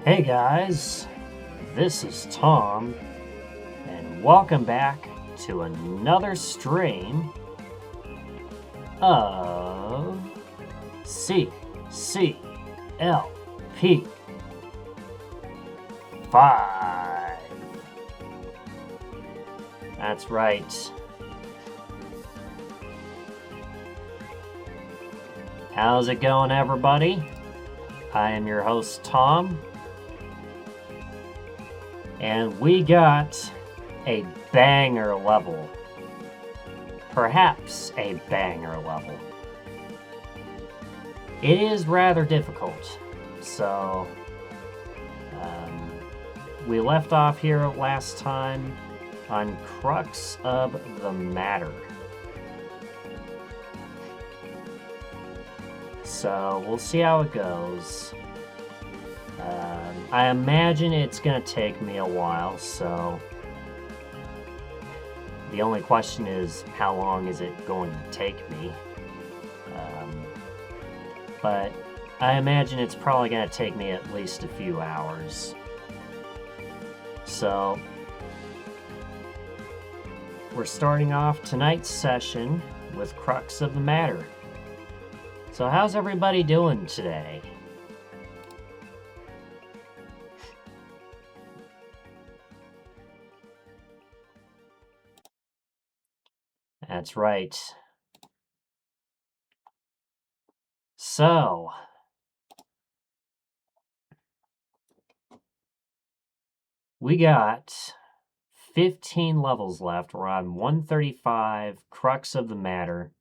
Hey guys, this is Tom, and welcome back to another stream of CCLP5. That's right. How's it going, everybody? I am your host, Tom. And we got a banger level. Perhaps a banger level. It is rather difficult. So, we left off here last time on Crux of the Matter. So, we'll see how it goes. I imagine it's going to take me a while, so the only question is how long is it going to take me? But I imagine it's probably going to take me at least a few hours. So we're starting off tonight's session with Crux of the Matter. So how's everybody doing today? That's right. So, we got 15 levels left. We're on 135, Crux of the Matter.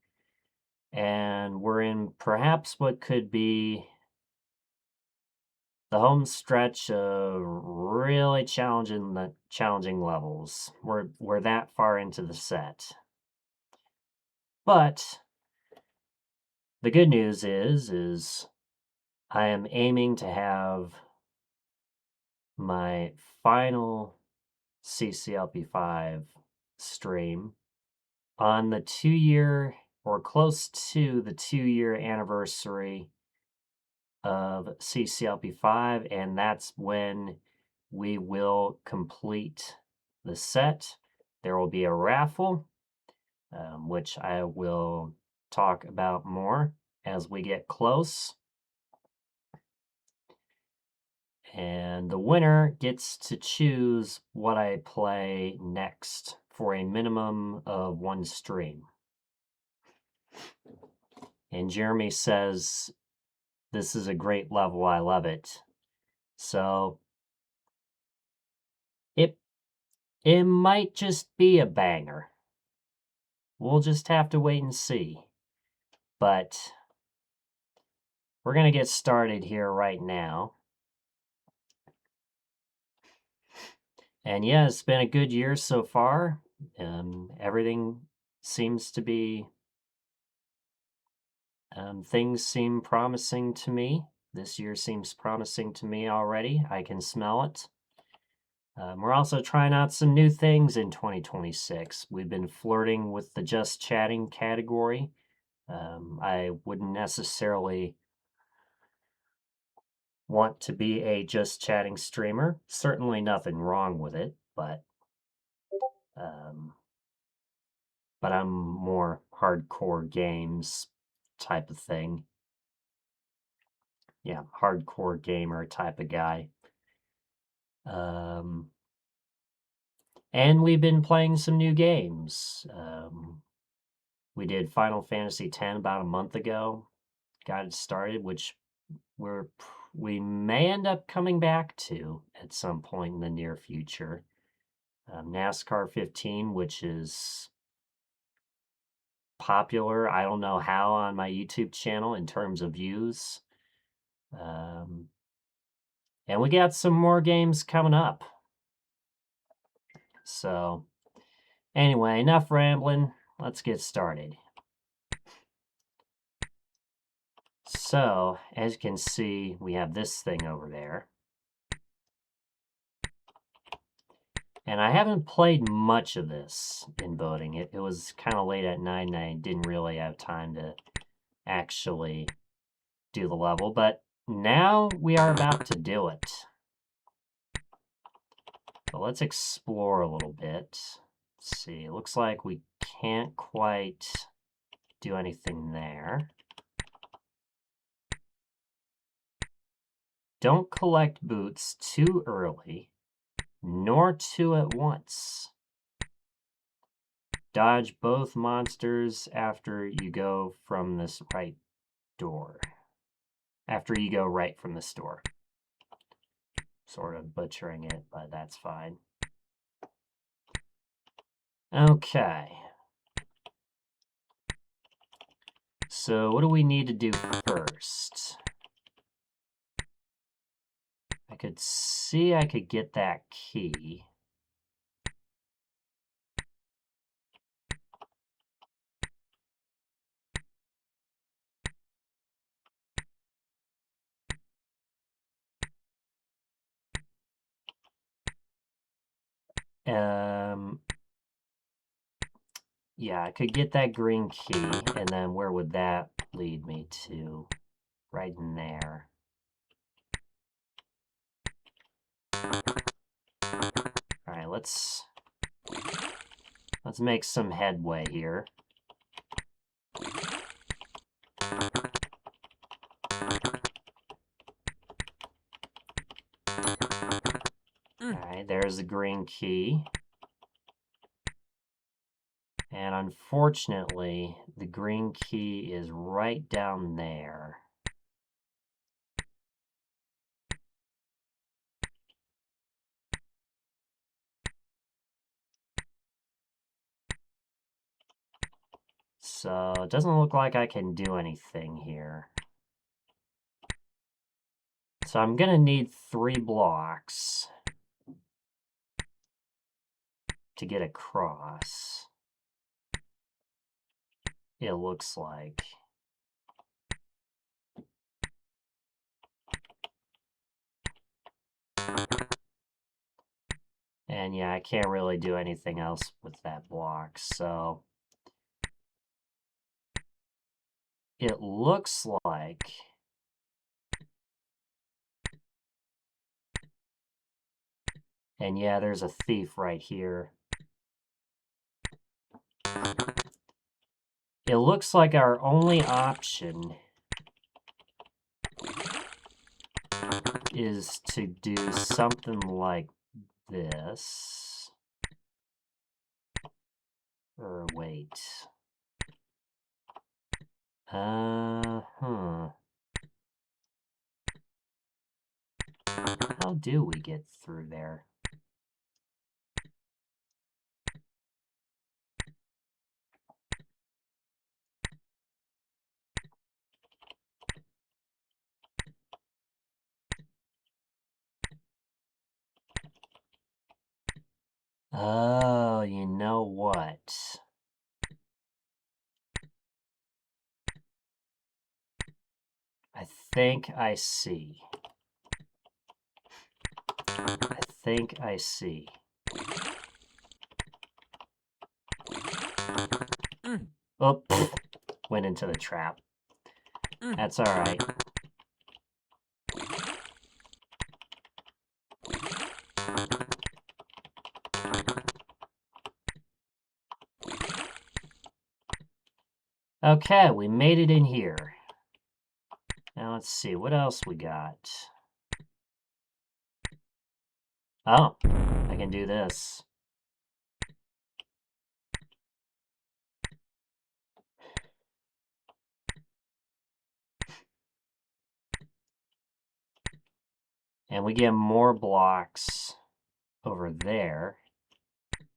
And we're in perhaps what could be the home stretch of really challenging levels. We're that far into the set. But the good news is I am aiming to have my final CCLP5 stream on the 2-year or close to the 2-year anniversary of CCLP5, and that's when we will complete the set. There will be a raffle, which I will talk about more as we get close. And the winner gets to choose what I play next for a minimum of 1 stream. And Jeremy says, this is a great level, I love it. So, it might just be a banger. We'll just have to wait and see. But we're going to get started here right now. And yeah, it's been a good year so far. Everything seems to be... things seem promising to me. This year seems promising to me already. I can smell it. We're also trying out some new things in 2026. We've been flirting with the just chatting category. I wouldn't necessarily want to be a just chatting streamer. Certainly nothing wrong with it, but I'm more hardcore games type of thing. Yeah, hardcore gamer type of guy. And we've been playing some new games. We did Final Fantasy X about a month ago. Got it started, which we may end up coming back to at some point in the near future. NASCAR 15, which is popular, I don't know how, on my YouTube channel in terms of views. And we got some more games coming up. So, anyway, enough rambling. Let's get started. So, as you can see, we have this thing over there. And I haven't played much of this in voting. It was kind of late at night, and I didn't really have time to actually do the level. But now we are about to do it. But let's explore a little bit. Let's see, it looks like we can't quite do anything there. Don't collect boots too early, nor two at once. Dodge both monsters after you go from this right door. After you go right from the store. Sort of butchering it, but that's fine. Okay. So what do we need to do first? I could see I could get that key. Yeah, I could get that green key, and then where would that lead me to? Right in there. Alright, let's make some headway here. Alright, there's the green key. And unfortunately, the green key is right down there. So it doesn't look like I can do anything here. So I'm gonna need 3 blocks to get across. It looks like. And yeah, I can't really do anything else with that block, so it looks like and yeah, there's a thief right here. It looks like our only option is to do something like this. Or wait. How do we get through there? Oh, you know what? I think I see. I think I see. Oh, went into the trap. That's alright. Okay, we made it in here. Now let's see, what else we got? Oh, I can do this. And we get more blocks over there.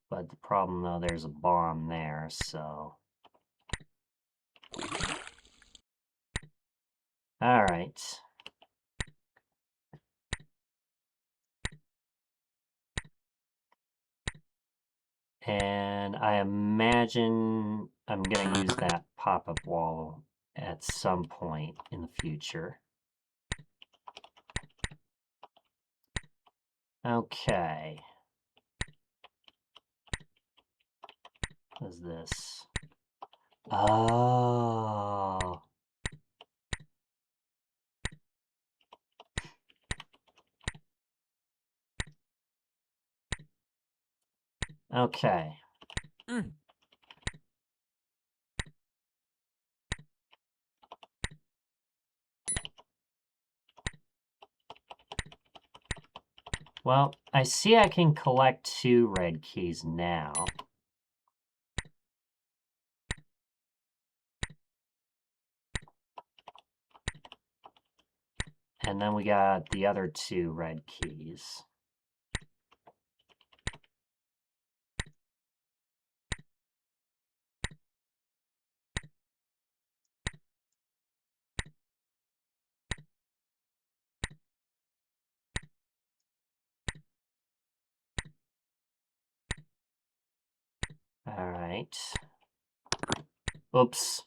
But the problem, though, there's a bomb there, so... Alright. And I imagine I'm gonna use that pop-up wall at some point in the future. Okay. What is this? Oh. Okay. Well, I see I can collect 2 red keys now. And then we got the other 2 red keys. All right. Oops.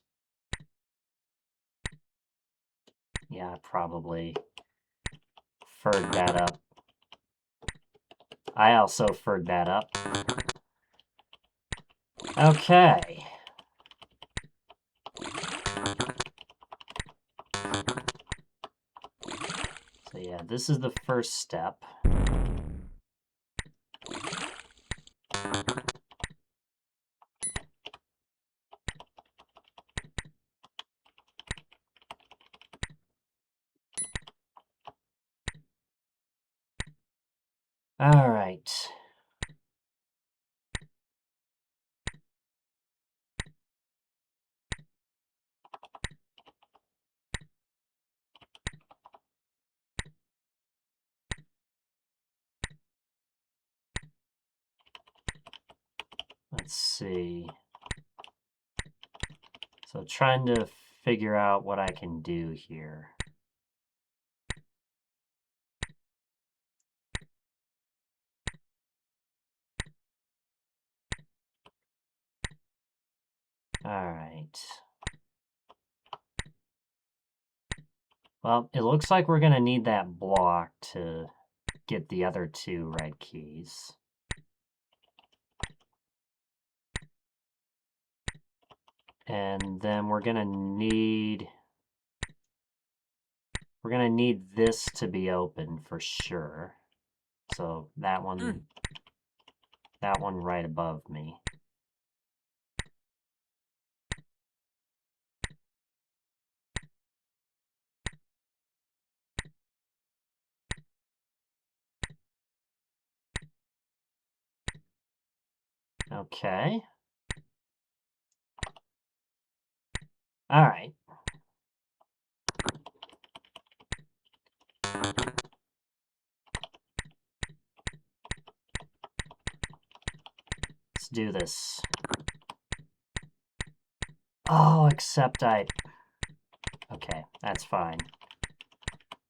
Yeah, probably furred that up. I also furred that up. Okay. So yeah, this is the first step. All right. Let's see. So trying to figure out what I can do here. All right. Well, it looks like we're going to need that block to get the other 2 red keys. And then we're going to need this to be open for sure. So that one right above me. Okay. All right. Let's do this. Oh, except okay, that's fine.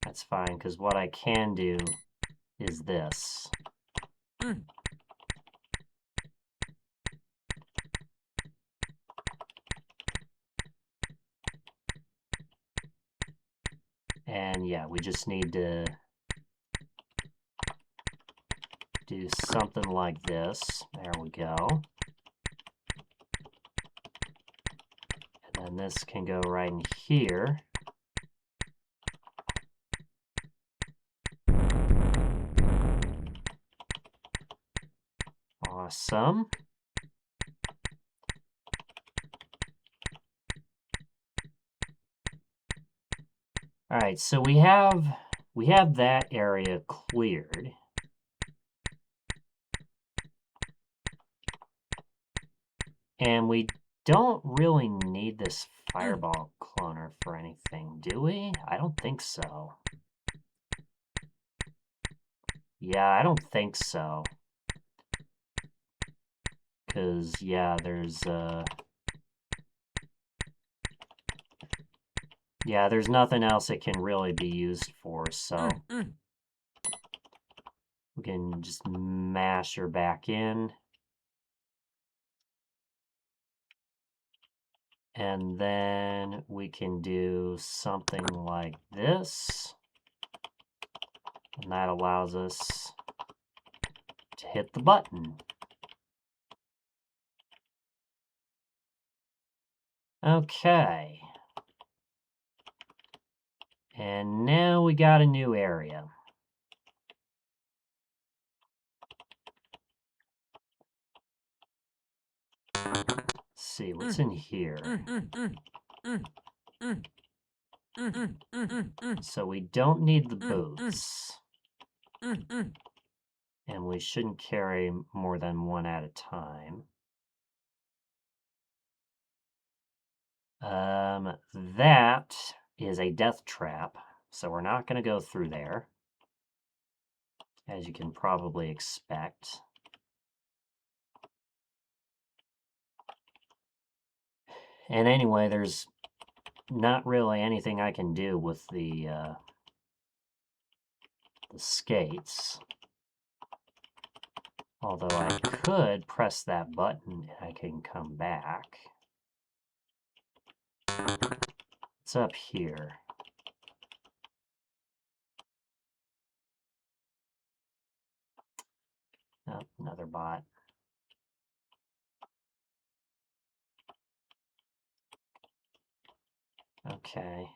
That's fine, because what I can do is this. And yeah, we just need to do something like this. There we go. And then this can go right in here. Awesome. All right, so we have that area cleared. And we don't really need this fireball cloner for anything, do we? I don't think so. Yeah, I don't think so. Because, yeah, there's nothing else it can really be used for, so we can just mash her back in. And then we can do something like this. And that allows us to hit the button. Okay. And now we got a new area. Let's see, what's in here? So we don't need the boots. And we shouldn't carry more than one at a time. That is a death trap, so we're not going to go through there, as you can probably expect. And anyway, there's not really anything I can do with the skates. Although I could press that button and I can come back. It's up here. Oh, another bot. Okay.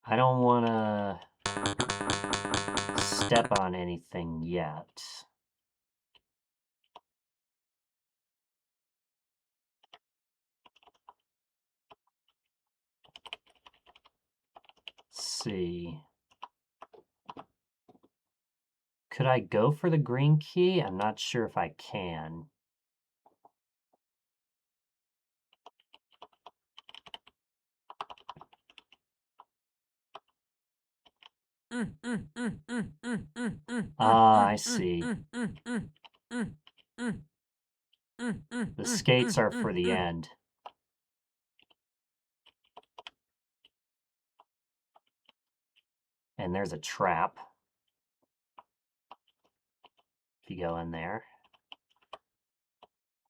I don't want to step on anything yet. Let's see. Could I go for the green key? I'm not sure if I can. Ah, I see. The skates are for the end. And there's a trap. If you go in there.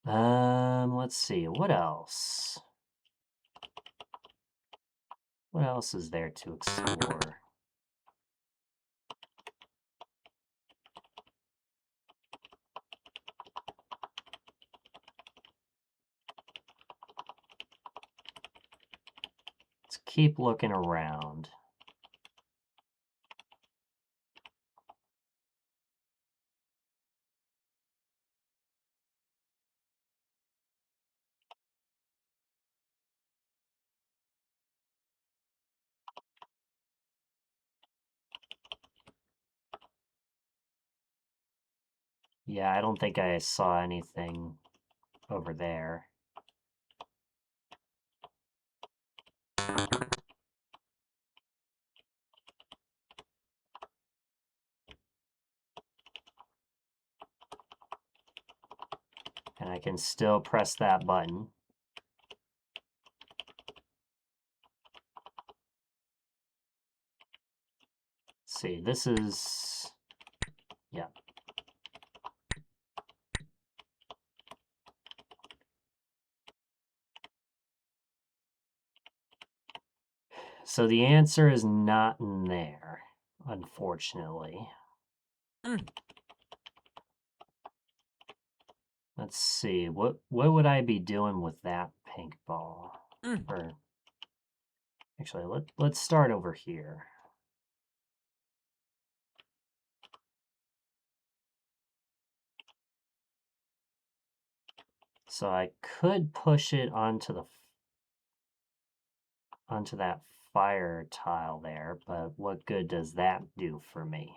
Let's see. What else? What else is there to explore? Let's keep looking around. Yeah, I don't think I saw anything over there. And I can still press that button. Let's see, this is... yeah. So the answer is not in there, unfortunately. Let's see, what would I be doing with that pink ball? Or actually, let's start over here. So I could push it onto that fire tile there, but what good does that do for me?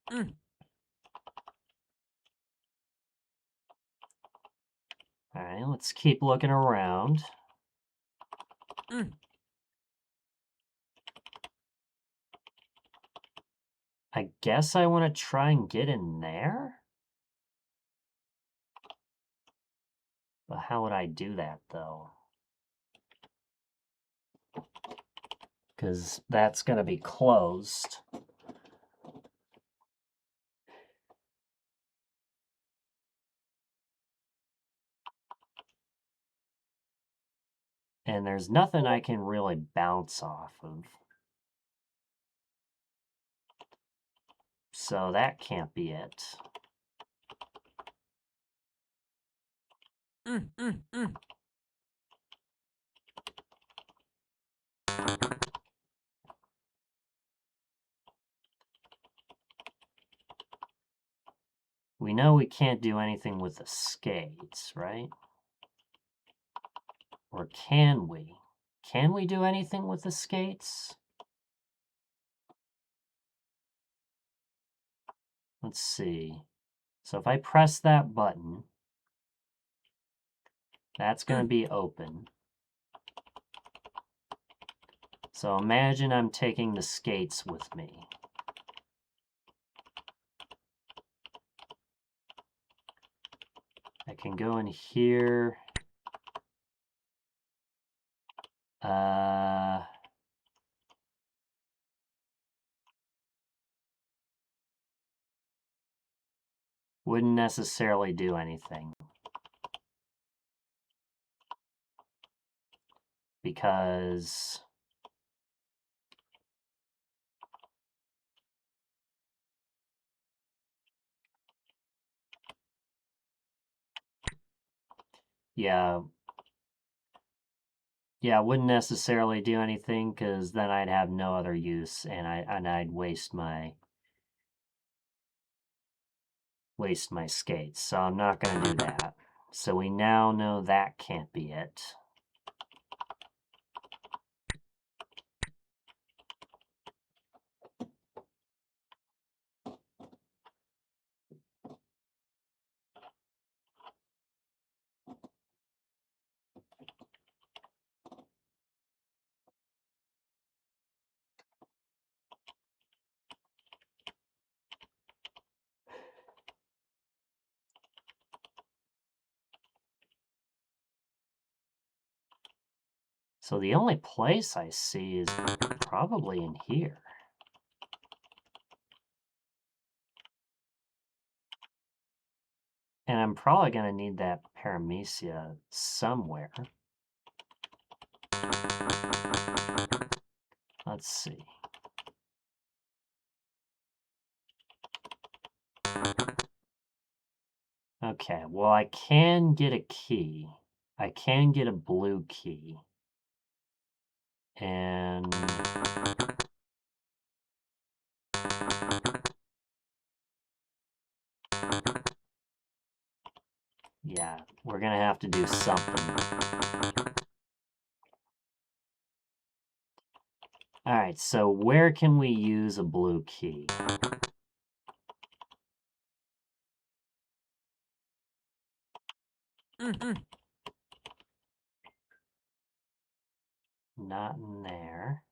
All right, let's keep looking around. I guess I want to try and get in there? But how would I do that, though? Because that's going to be closed. And there's nothing I can really bounce off of. So that can't be it. We know we can't do anything with the skates, right? Or can we? Can we do anything with the skates? Let's see. So if I press that button, that's going to be open. So imagine I'm taking the skates with me. I can go in here. Wouldn't necessarily do anything. Because yeah, wouldn't necessarily do anything because then I'd have no other use and I'd waste my skates. So I'm not going to do that. So we now know that can't be it. So the only place I see is probably in here. And I'm probably going to need that paramecia somewhere. Let's see. Okay, well, I can get a key. I can get a blue key. And yeah, we're going to have to do something. All right, so where can we use a blue key? Not in there.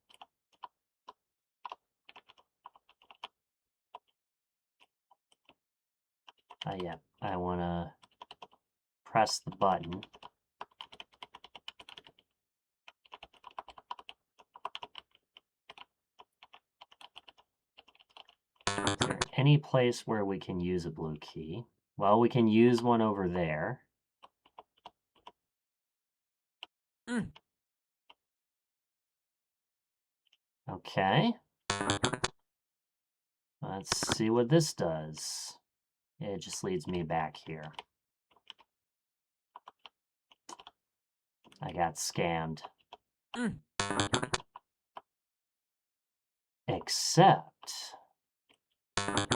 Yeah, I want to press the button. Is there any place where we can use a blue key? Well, we can use one over there. Okay. Let's see what this does. It just leads me back here. I got scammed. Except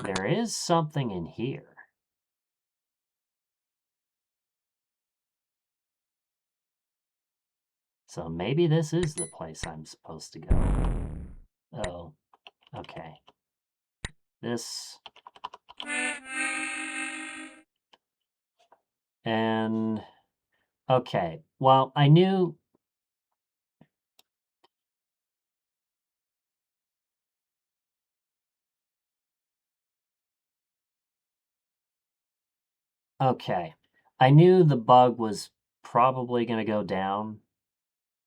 there is something in here. So maybe this is the place I'm supposed to go. Oh, okay. This. And, okay. Well, I knew. Okay. I knew the bug was probably going to go down.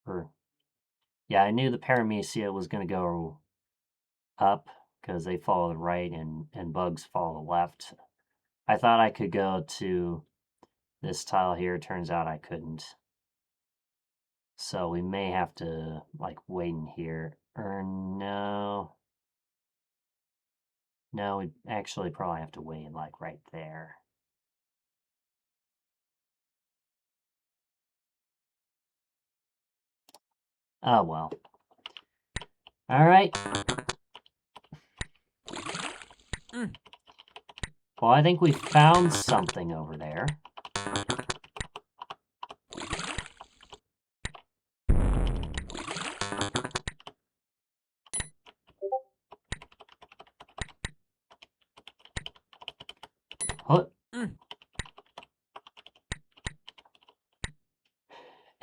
Or, yeah, I knew the paramecia was going to go up because they follow the right and bugs follow the left. I thought I could go to this tile here. Turns out I couldn't. So we may have to, like, wait in here. Or no. No, we actually probably have to wait, like, right there. Oh, well. All right. Well, I think we found something over there.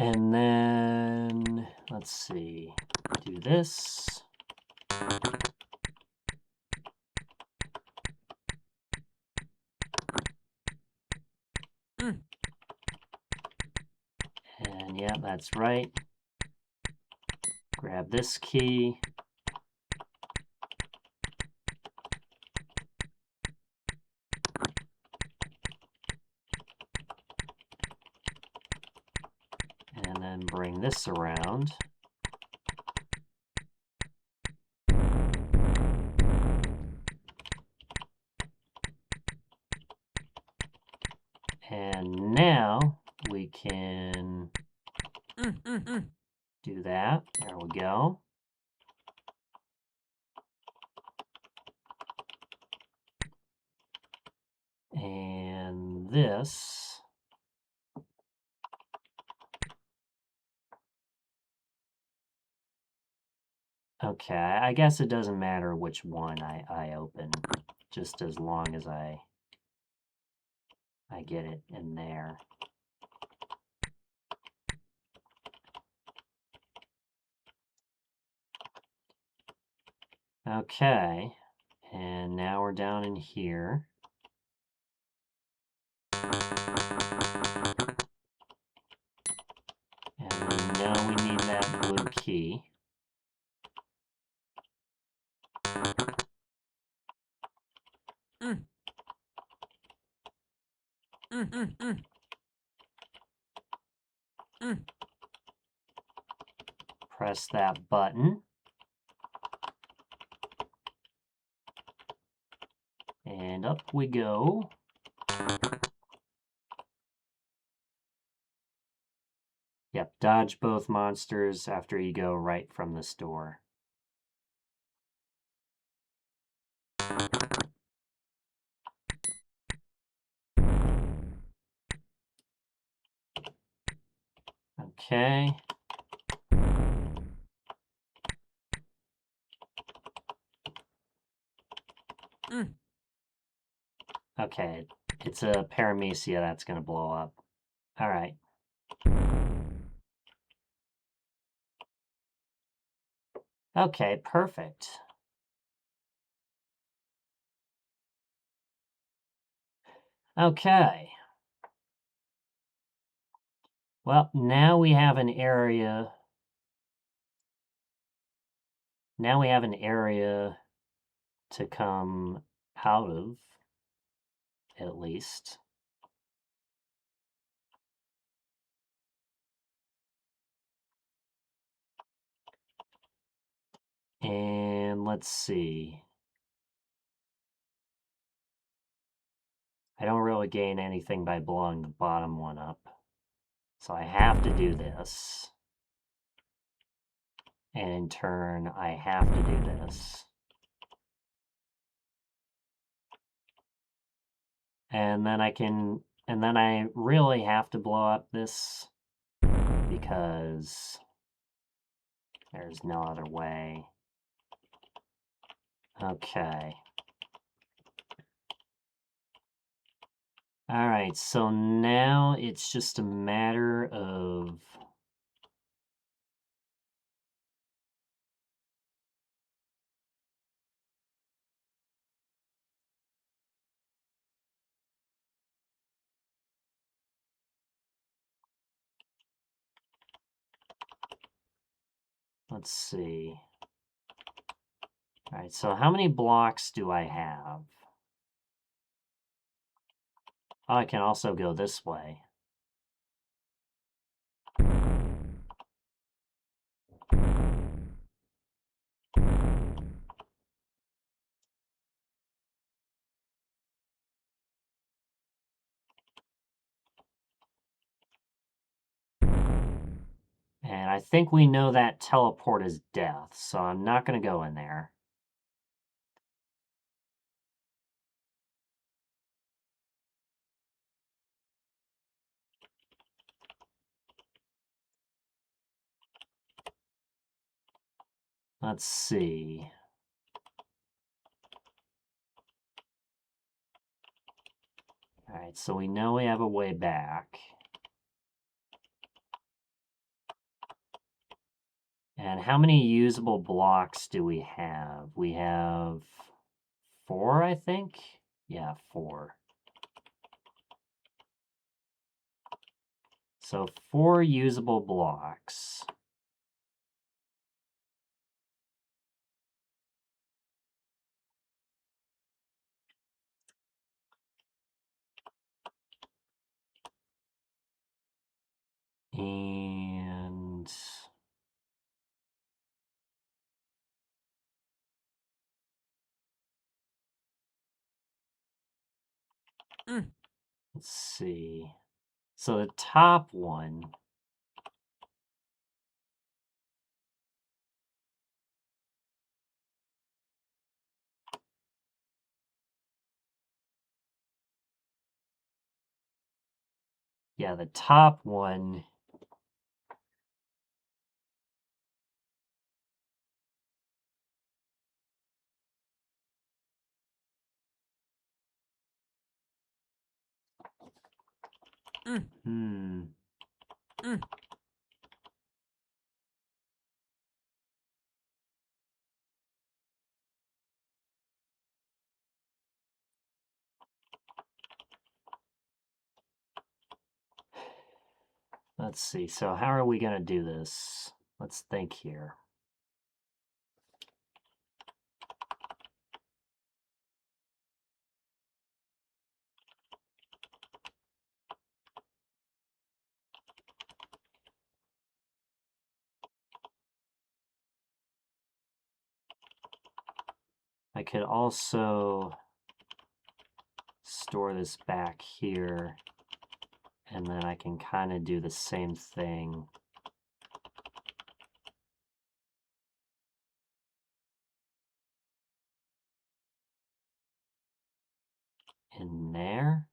And then, let's see, do this. And yeah, that's right. Grab this key. And then bring this around. And now we can do that. There we go. And this. Okay, I guess it doesn't matter which one I open, just as long as I get it in there. Okay, and now we're down in here. And we know we need that blue key. Press that button. And up we go. Yep, dodge both monsters after you go right from this door. Okay. Okay, it's a paramecia that's going to blow up. All right. Okay, perfect. Okay. Well, now we have an area. Now we have an area to come out of, at least. And let's see. I don't really gain anything by blowing the bottom one up. So I have to do this. And in turn, I have to do this. And then I really have to blow up this because there's no other way. Okay. All right, so now it's just a matter of let's see. All right, so how many blocks do I have? Oh, I can also go this way. And I think we know that teleport is death, so I'm not going to go in there. Let's see. All right, so we know we have a way back. And how many usable blocks do we have? We have 4, I think? Yeah, 4. So 4 usable blocks. And let's see. So the top one, yeah, the top one let's see. So how are we going to do this? Let's think here. I could also store this back here, and then I can kind of do the same thing in there.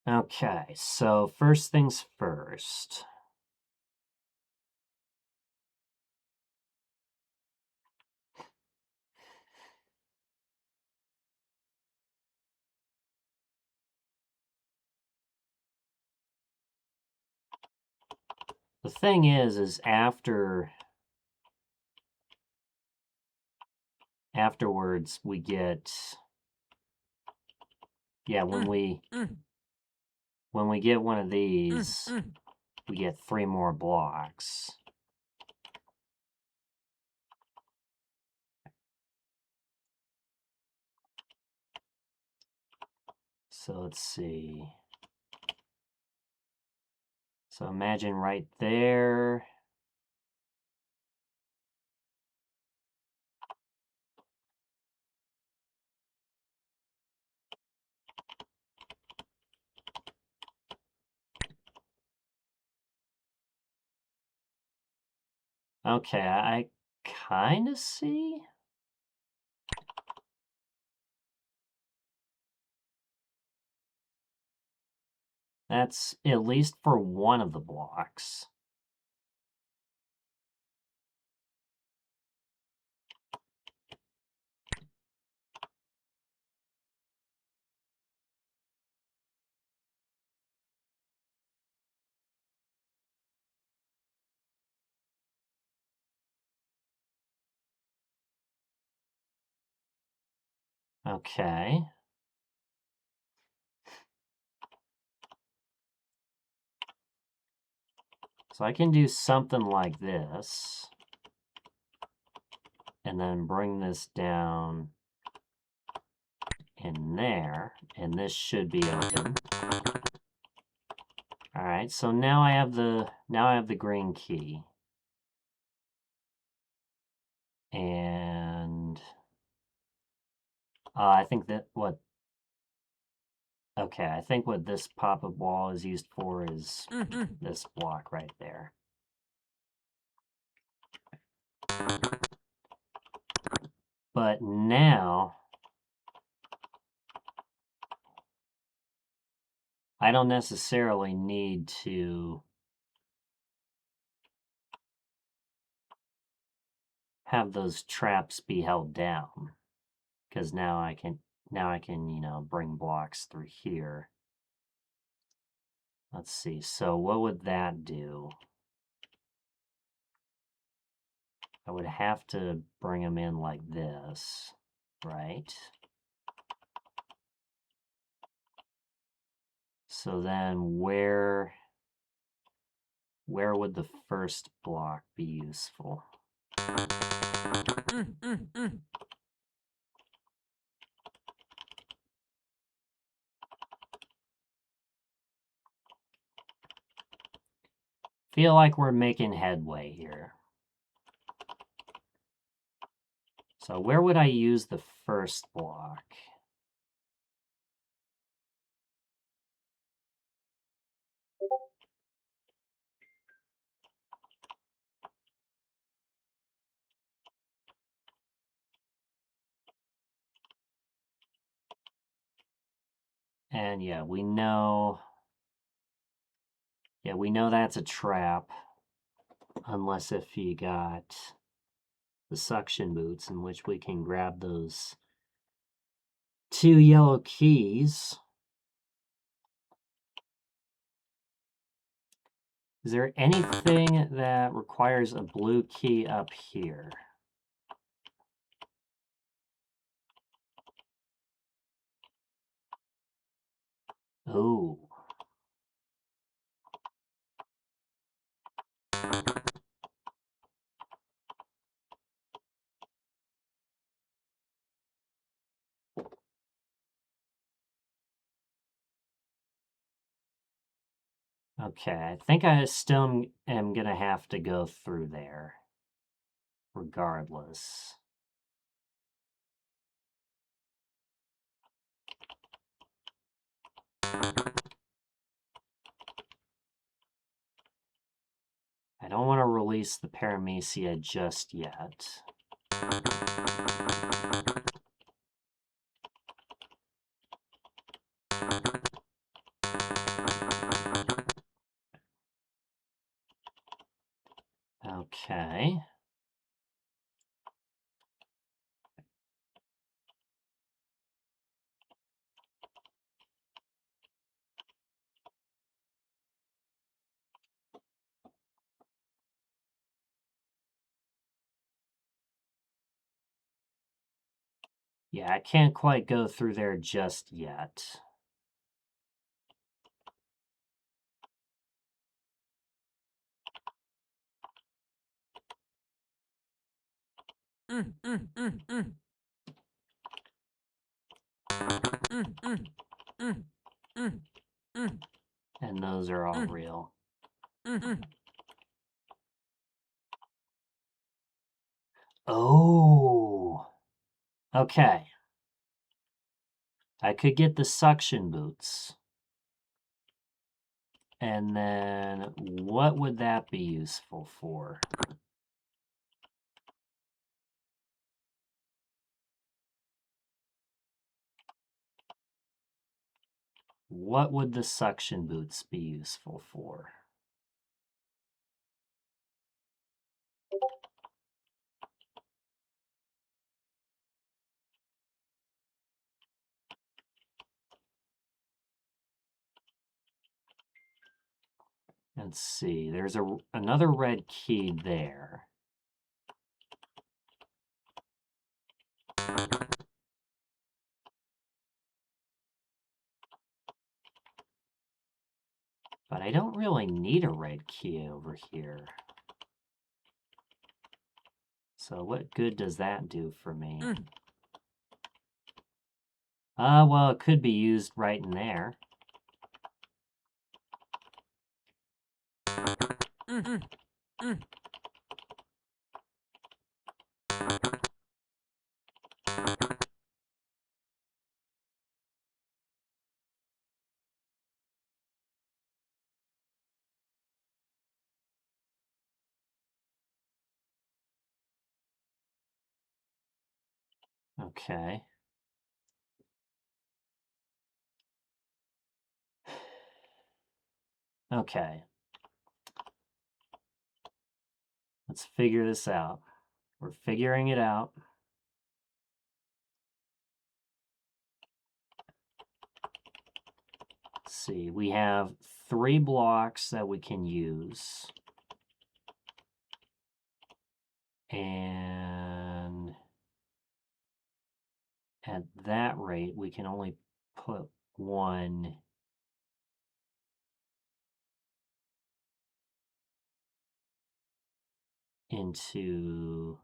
Okay, so first things first. The thing is afterwards we get, yeah, when we get one of these, we get 3 more blocks. So let's see. So imagine right there. Okay, I kind of see. That's at least for one of the blocks. Okay. So I can do something like this. and then bring this down in there, and this should be open. All right, so now I have the green key. And I think that okay, I think what this pop-up wall is used for is this block right there. But now, I don't necessarily need to have those traps be held down, because now I can, bring blocks through here. Let's see, so what would that do? I would have to bring them in like this, right? So then where would the first block be useful? Feel like we're making headway here. So where would I use the first block? And yeah, we know that's a trap. Unless if you got the suction boots, in which we can grab those 2 yellow keys. Is there anything that requires a blue key up here? Oh. Okay, I think I still am gonna have to go through there, regardless. I don't want to release the paramecia just yet. Okay. Yeah, I can't quite go through there just yet. And those are all real. Oh. Okay. I could get the suction boots. And then what would that be useful for? What would the suction boots be useful for? Let's see, there's another red key there. But I don't really need a red key over here. So what good does that do for me? Well, it could be used right in there. Okay. Okay. Let's figure this out. We're figuring it out. Let's see, we have 3 blocks that we can use. And at that rate, we can only put 1 into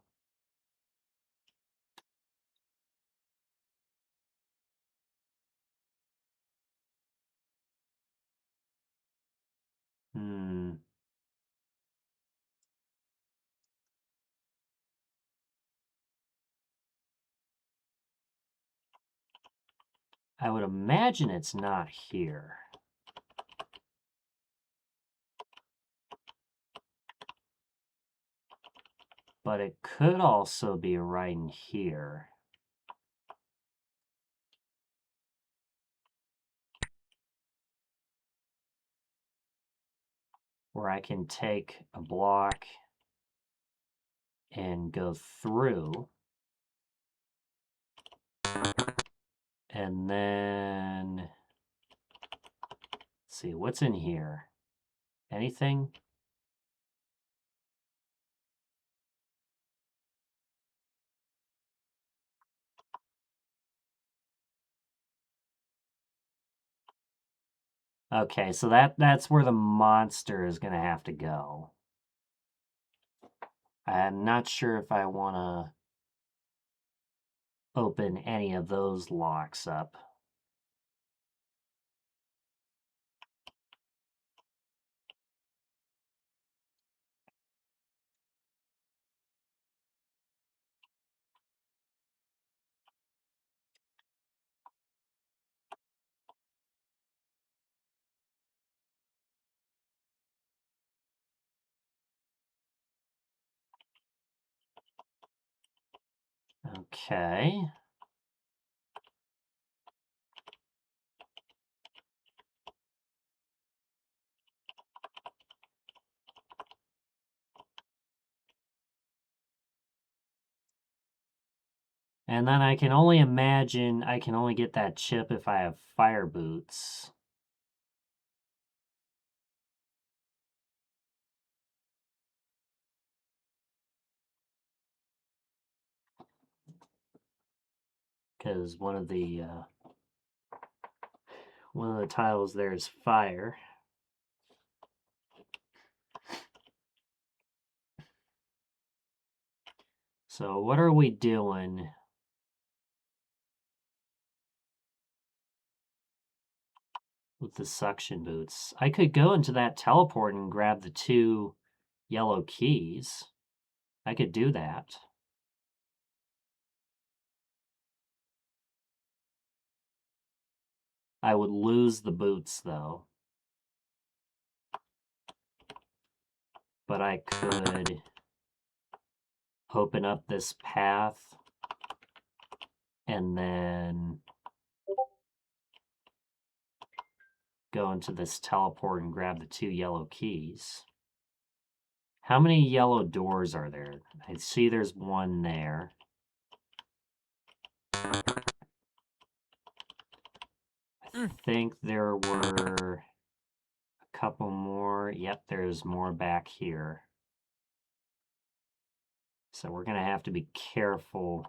I would imagine it's not here. But it could also be right in here. Where I can take a block and go through. And then, let's see, what's in here? Anything? Okay, so that's where the monster is going to have to go. I'm not sure if I want to open any of those locks up. Okay. And then I can only imagine I can only get that chip if I have fire boots. Because one of the tiles there is fire. So what are we doing? With the suction boots. I could go into that teleport and grab the 2 yellow keys. I could do that. I would lose the boots though. But I could open up this path and then go into this teleport and grab the 2 yellow keys. How many yellow doors are there? I see there's 1 there. I think there were a couple more. Yep, there's more back here. So we're going to have to be careful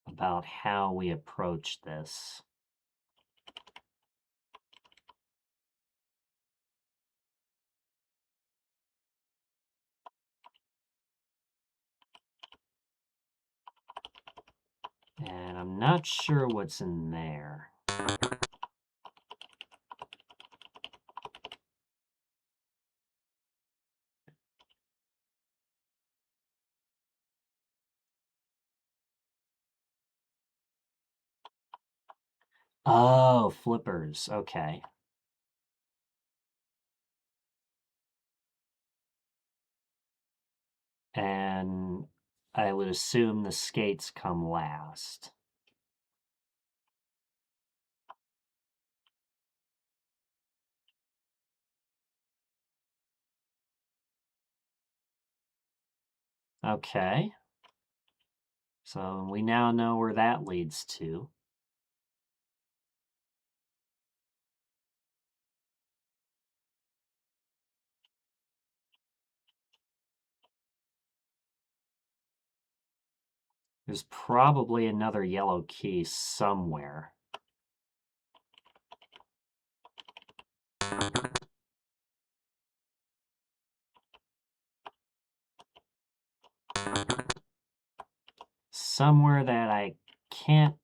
about how we approach this. And I'm not sure what's in there. Oh, flippers. Okay. And I would assume the skates come last. Okay. So we now know where that leads to. There's probably another yellow key somewhere. Somewhere that I can't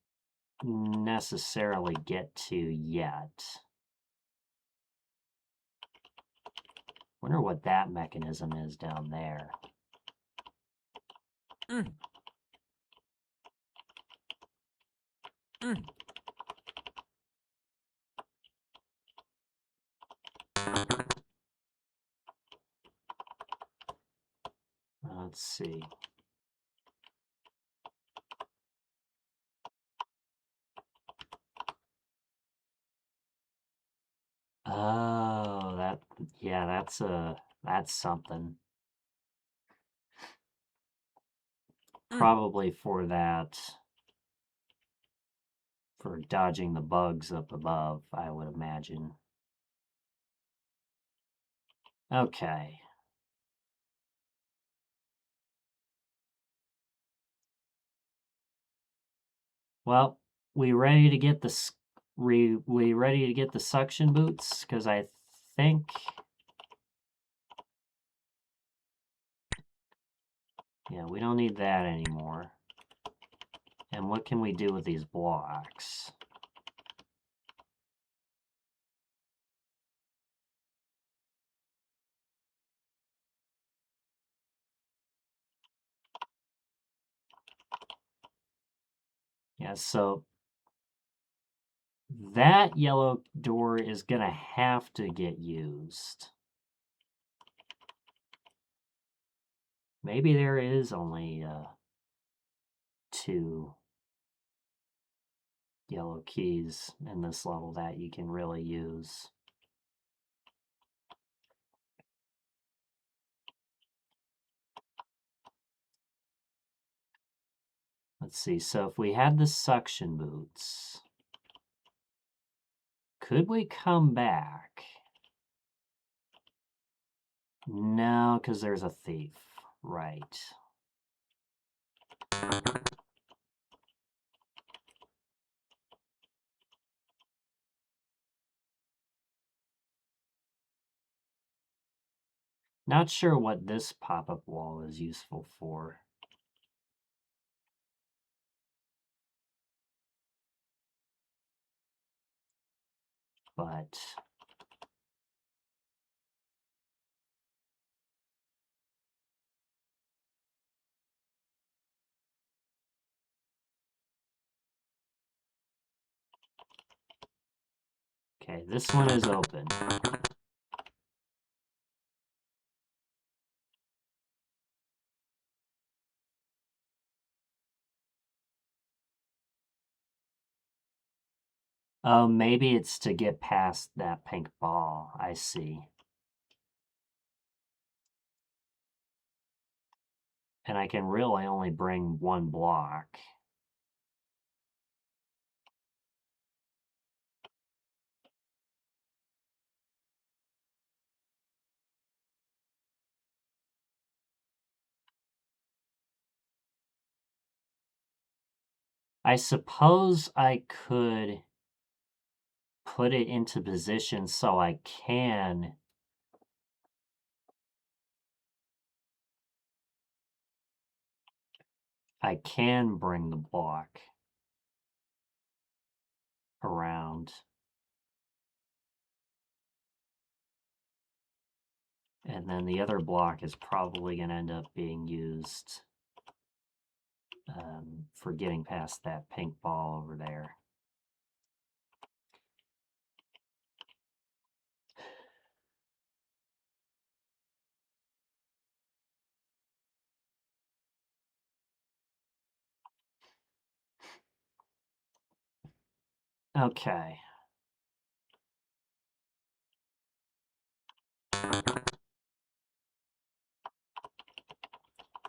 necessarily get to yet. Wonder what that mechanism is down there. Let's see. Oh, that's something. Probably for dodging the bugs up above, I would imagine. Okay. Well, we ready to get we ready to get the suction boots? Because I think... Yeah, we don't need that anymore. And what can we do with these blocks? Yeah, so that yellow door is gonna have to get used. Maybe there is only 2 yellow keys in this level that you can really use. Let's see, so if we had the suction boots, could we come back? No, because there's a thief. Right. Not sure what this pop-up wall is useful for. But... Okay, this one is open. Oh, maybe it's to get past that pink ball. I see. And I can really only bring 1 block. I suppose I could put it into position so I can bring the block. around. And then the other block is probably going to end up being used for getting past that pink ball over there. Okay.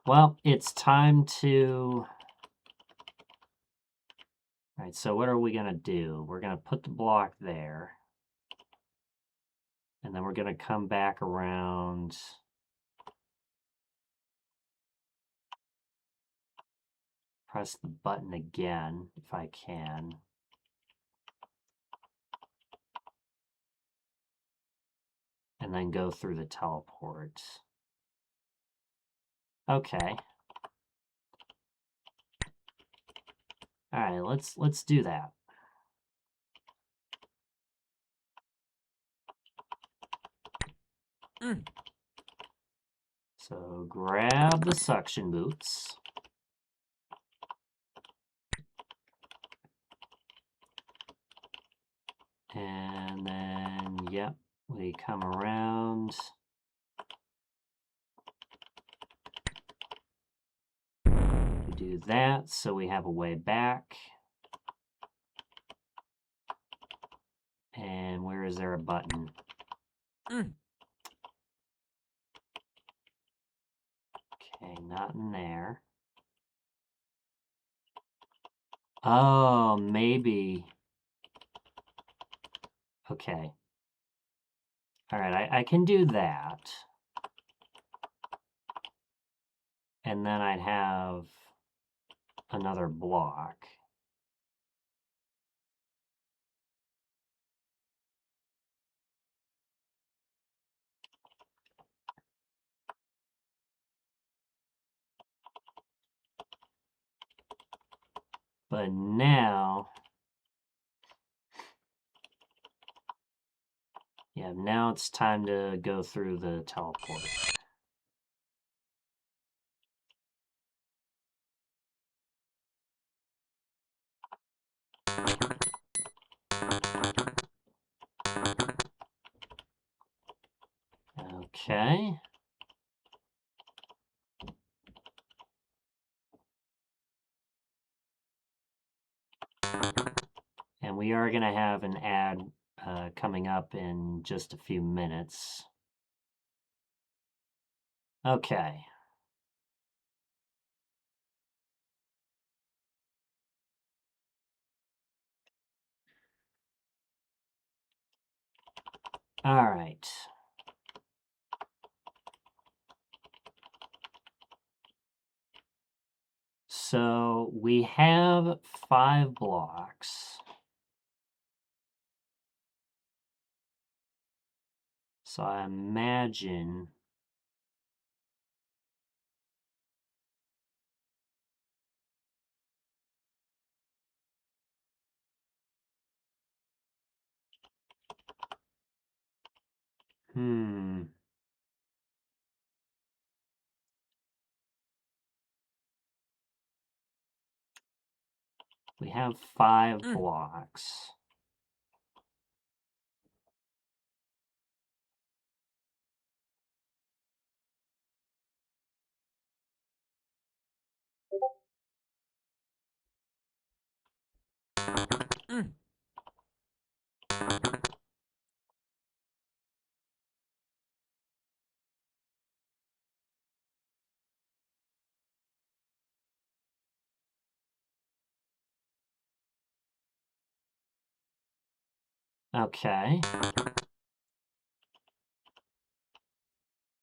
Well, it's time to... All right, so what are we going to do? We're going to put the block there. And then we're going to come back around. Press the button again, if I can. And then go through the teleport. Okay. All right, let's do that. So grab the suction boots. And then, yep, we come around. We do that, so we have a way back. And where is there a button? Okay, not in there. Oh, maybe. Okay. All right, I can do that. And then I'd have another block. But now, yeah, now it's time to go through the teleport. Okay. And we are going to have an ad coming up in just a few minutes. Okay. All right. So we have 5 blocks. So I imagine we have 5 blocks. Okay.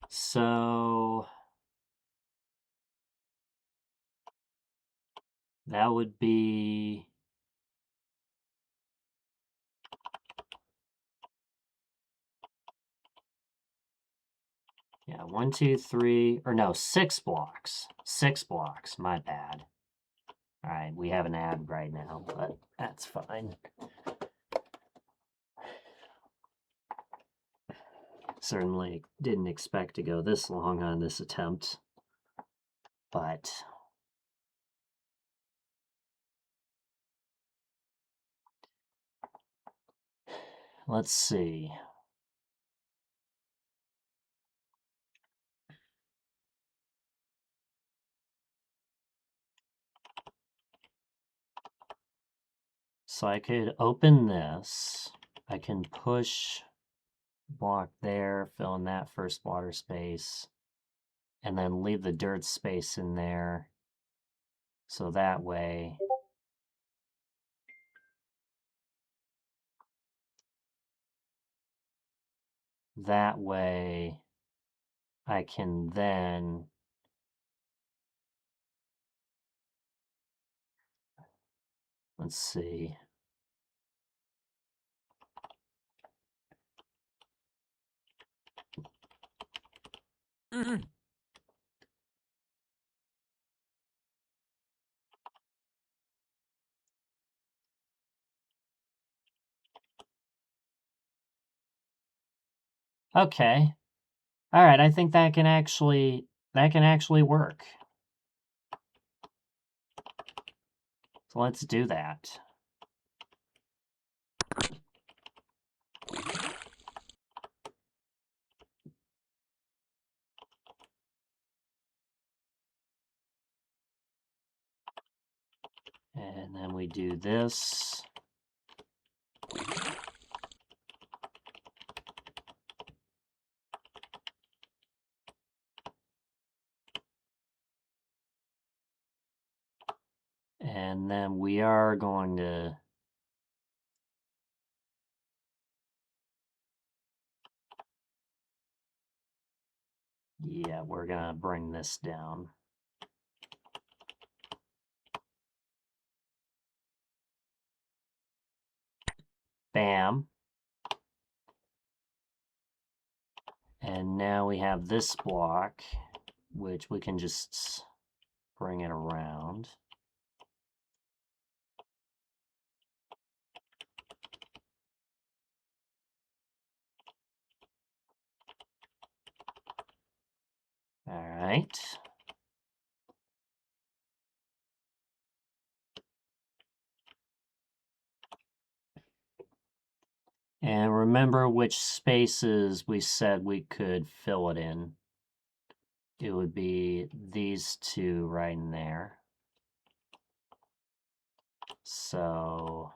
So that would be yeah, 1, 2, 3, or no, 6 blocks. 6 blocks, my bad. All right, we have an ad right now, but that's fine. Certainly didn't expect to go this long on this attempt, but let's see. So I could open this. I can push block there, fill in that first water space, and then leave the dirt space in there. So that way I can then let's see. Okay. All right, I think that can actually work. So let's do that. And then we do this. And then we are going to we're going to bring this down. Bam. And now we have this block, which we can just bring it around. All right. And remember which spaces we said we could fill it in. It would be these two right in there. So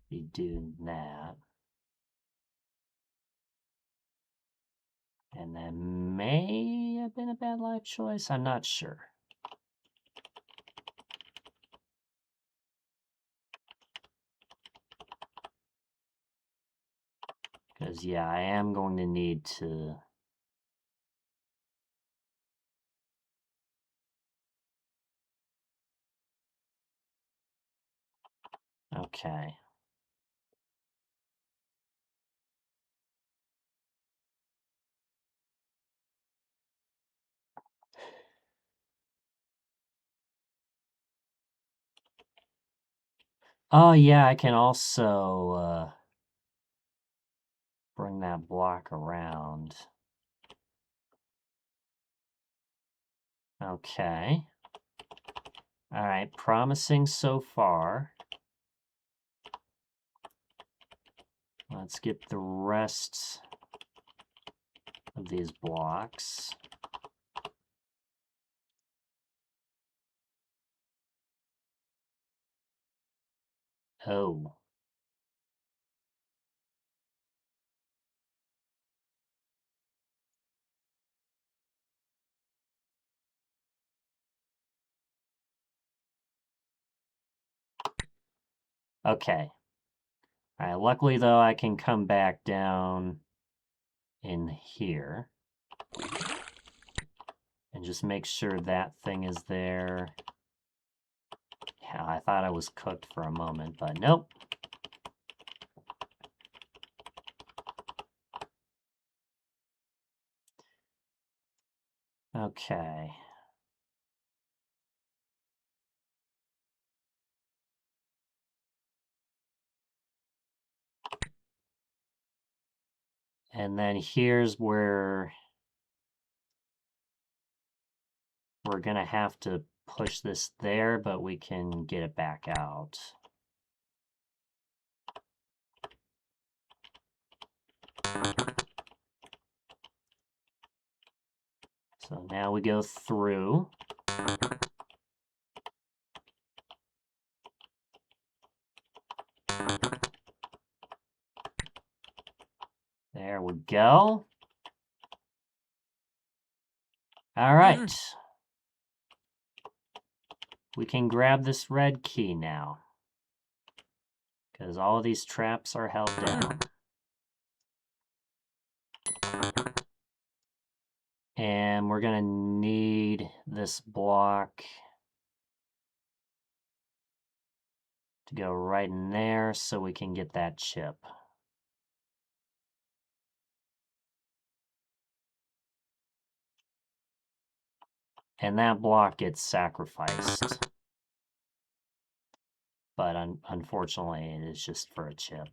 we do that. And that may have been a bad life choice. I'm not sure. Because, yeah, I am going to need to... Okay. Oh, yeah, I can also bring that block around. Okay. All right, promising so far. Let's get the rest of these blocks. Oh. Okay. All right, luckily, though, I can come back down in here and just make sure that thing is there. Yeah, I thought I was cooked for a moment, but nope. Okay. And then here's where we're going to have to push this there, but we can get it back out. So now we go through. There we go. All right. We can grab this red key now, because all of these traps are held down. And we're going to need this block to go right in there so we can get that chip. And that block gets sacrificed. But unfortunately, it is just for a chip.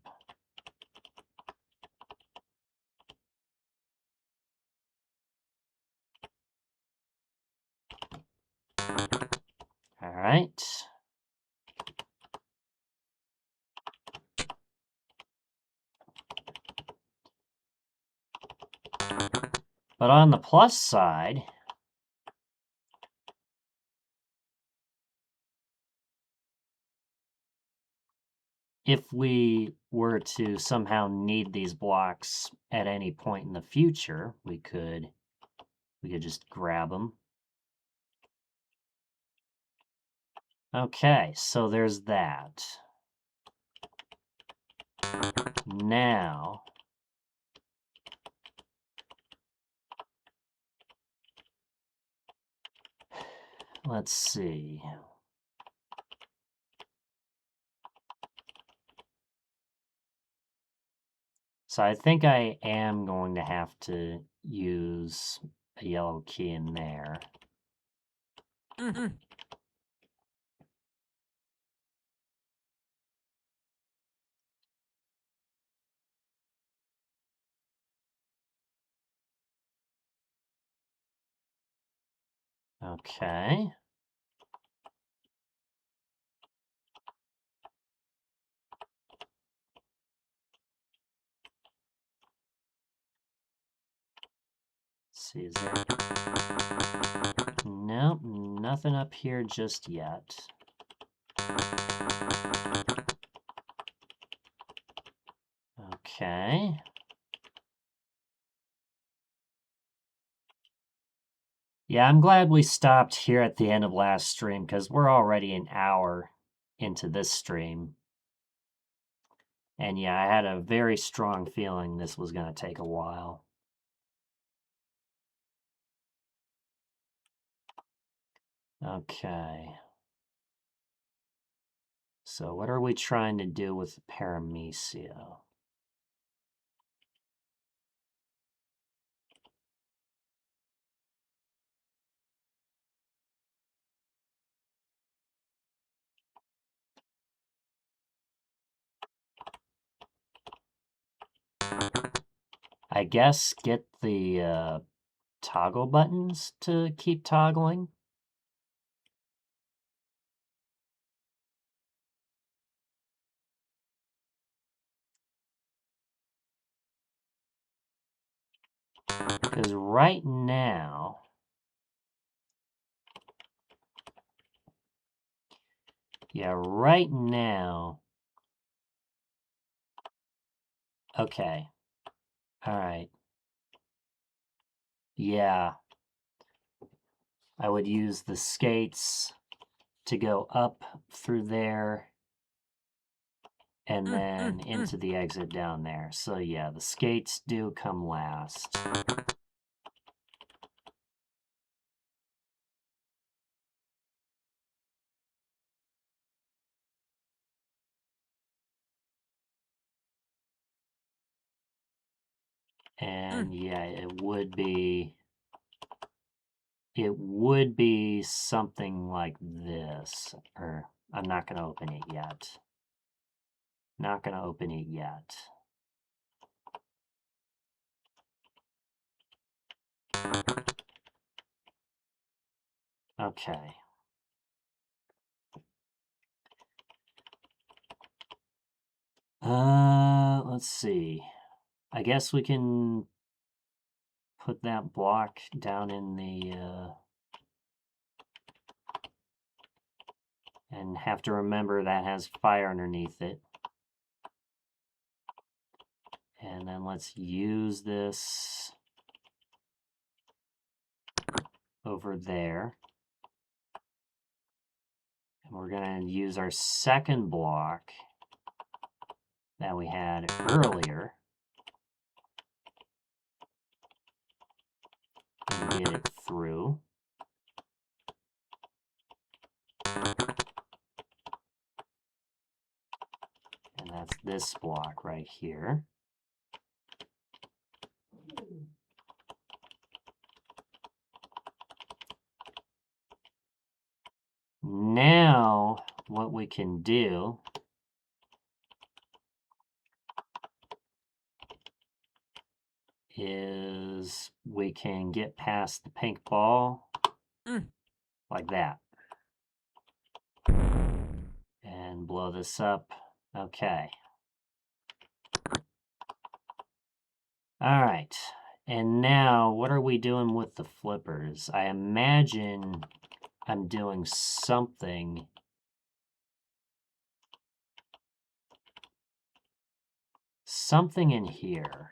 All right. But on the plus side, if we were to somehow need these blocks at any point in the future, we could just grab them. Okay, so there's that. Now, let's see. So I think I am going to have to use a yellow key in there. Okay. Let's see, is there... Nope, nothing up here just yet. Okay. Yeah, I'm glad we stopped here at the end of last stream, because we're already an hour into this stream. And yeah, I had a very strong feeling this was going to take a while. Okay. So what are we trying to do with Paramecia? I guess get the toggle buttons to keep toggling. Because right now, okay. All right. Yeah. I would use the skates to go up through there and then into the exit down there. So yeah, the skates do come last. And yeah, it would be something like this. Or I'm not going to open it yet. Not going to open it yet. Okay. Let's see. I guess we can put that block down in the, and have to remember that has fire underneath it. And then let's use this over there. And we're going to use our second block that we had earlier and get it through. And that's this block right here. Now, what we can do is we can get past the pink ball like that and blow this up. Okay. All right. And now, what are we doing with the flippers? I imagine I'm doing something in here.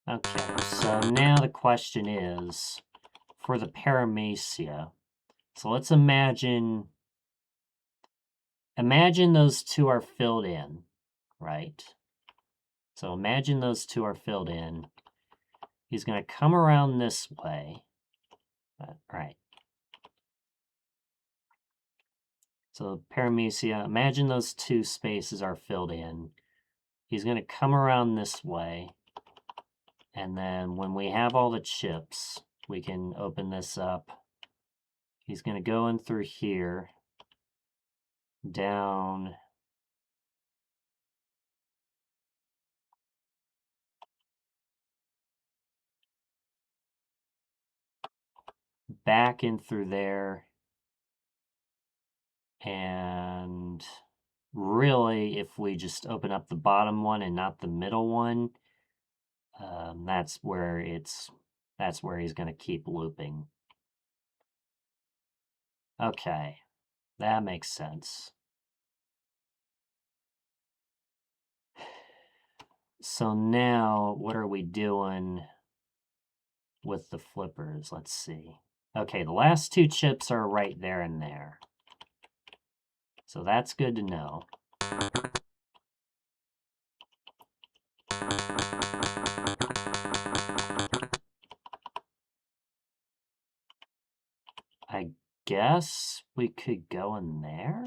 Okay, so now the question is, for the paramecia, so let's imagine those two are filled in, right? So imagine those two are filled in. He's going to come around this way, right? So paramecia, imagine those two spaces are filled in. He's going to come around this way, and then when we have all the chips, we can open this up. He's going to go in through here, down, back in through there, and really, if we just open up the bottom one and not the middle one, that's where he's going to keep looping. Okay, that makes sense. So now, what are we doing with the flippers? Let's see. Okay, the last two chips are right there and there. So that's good to know. I guess we could go in there?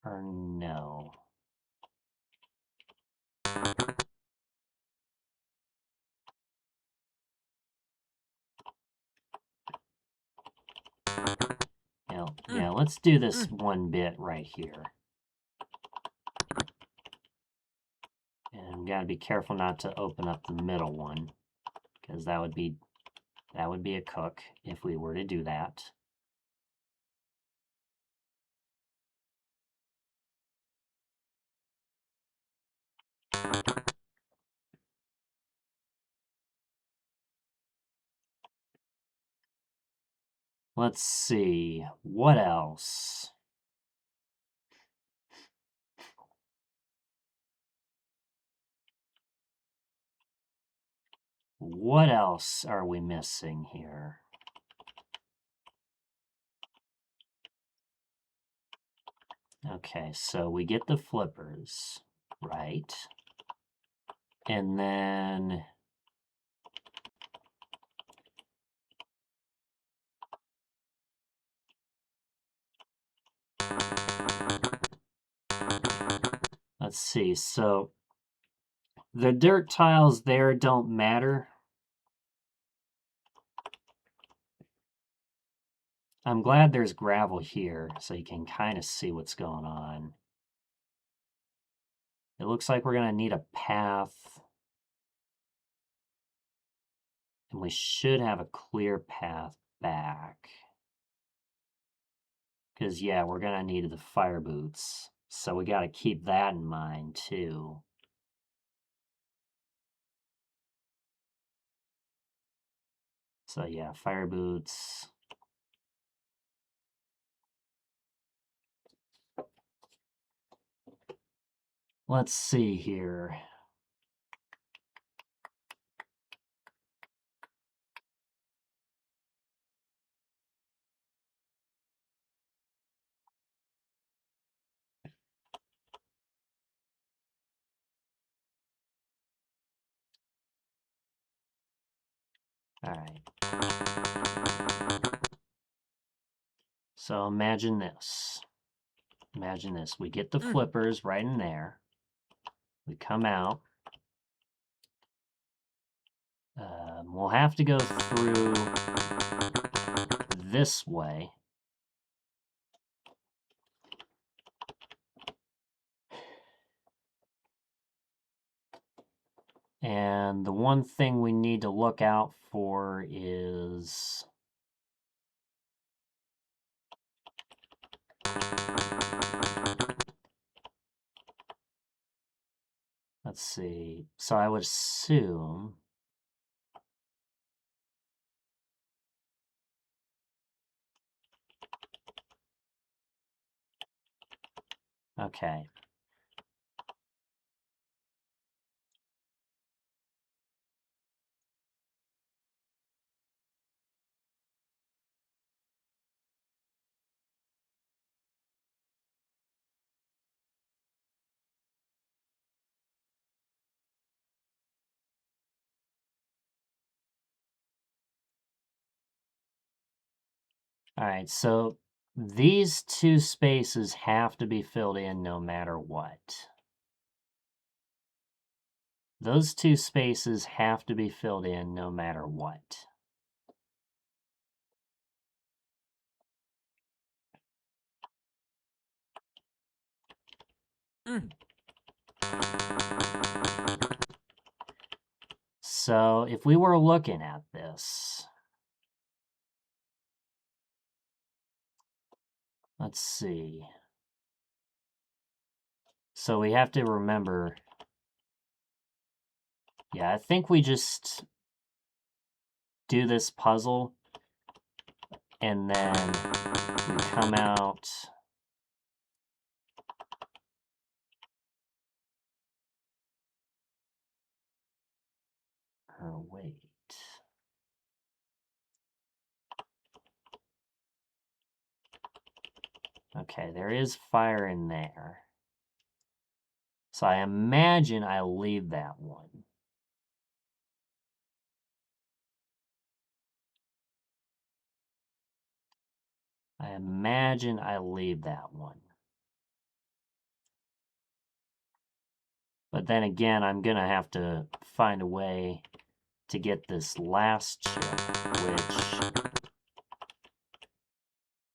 Or no? Yeah, let's do this one bit right here. And gotta be careful not to open up the middle one, because that would be a cook if we were to do that. Let's see, what else? What else are we missing here? Okay, so we get the flippers, right? And then Let's see, so the dirt tiles there don't matter. I'm glad there's gravel here, so you can kind of see what's going on. It looks like we're going to need a path. And we should have a clear path back. Because, yeah, we're going to need the fire boots. So we got to keep that in mind, too. So, yeah, fire boots. Let's see here. All right. So imagine this. Imagine this. We get the flippers right in there. We come out. We'll have to go through this way. And the one thing we need to look out for is... Let's see. So I would assume... Okay. All right, so these two spaces have to be filled in no matter what. Those two spaces have to be filled in no matter what. So if we were looking at this, let's see. So we have to remember, yeah, I think we just do this puzzle and then we come out. Oh, wait. Okay, there is fire in there. So I imagine I'll leave that one. I imagine I'll leave that one. But then again, I'm going to have to find a way to get this last chip, which...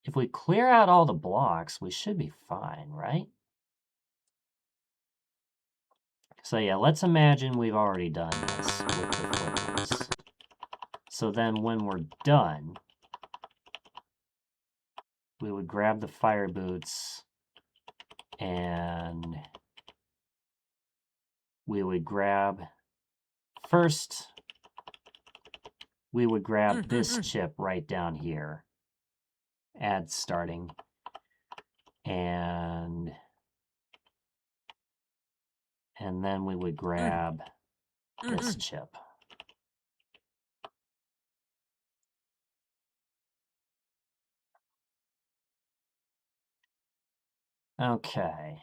If we clear out all the blocks, we should be fine, right? So yeah, let's imagine we've already done this with the flippers. So then when we're done, we would grab the fire boots and we would grab... First, we would grab this chip right down here. Add starting. And then we would grab this chip. Okay.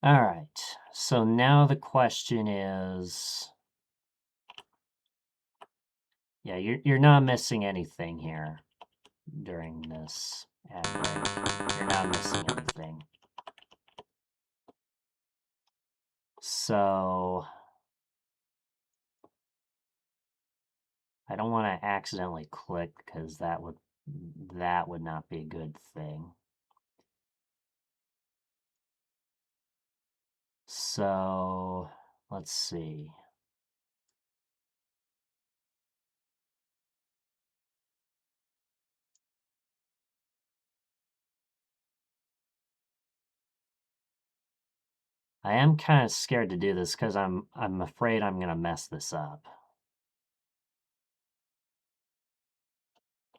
All right. So now the question is, yeah, you're not missing anything here during this ad break. You're not missing anything. So I don't want to accidentally click because that would not be a good thing. So let's see. I am kind of scared to do this because I'm afraid I'm gonna mess this up.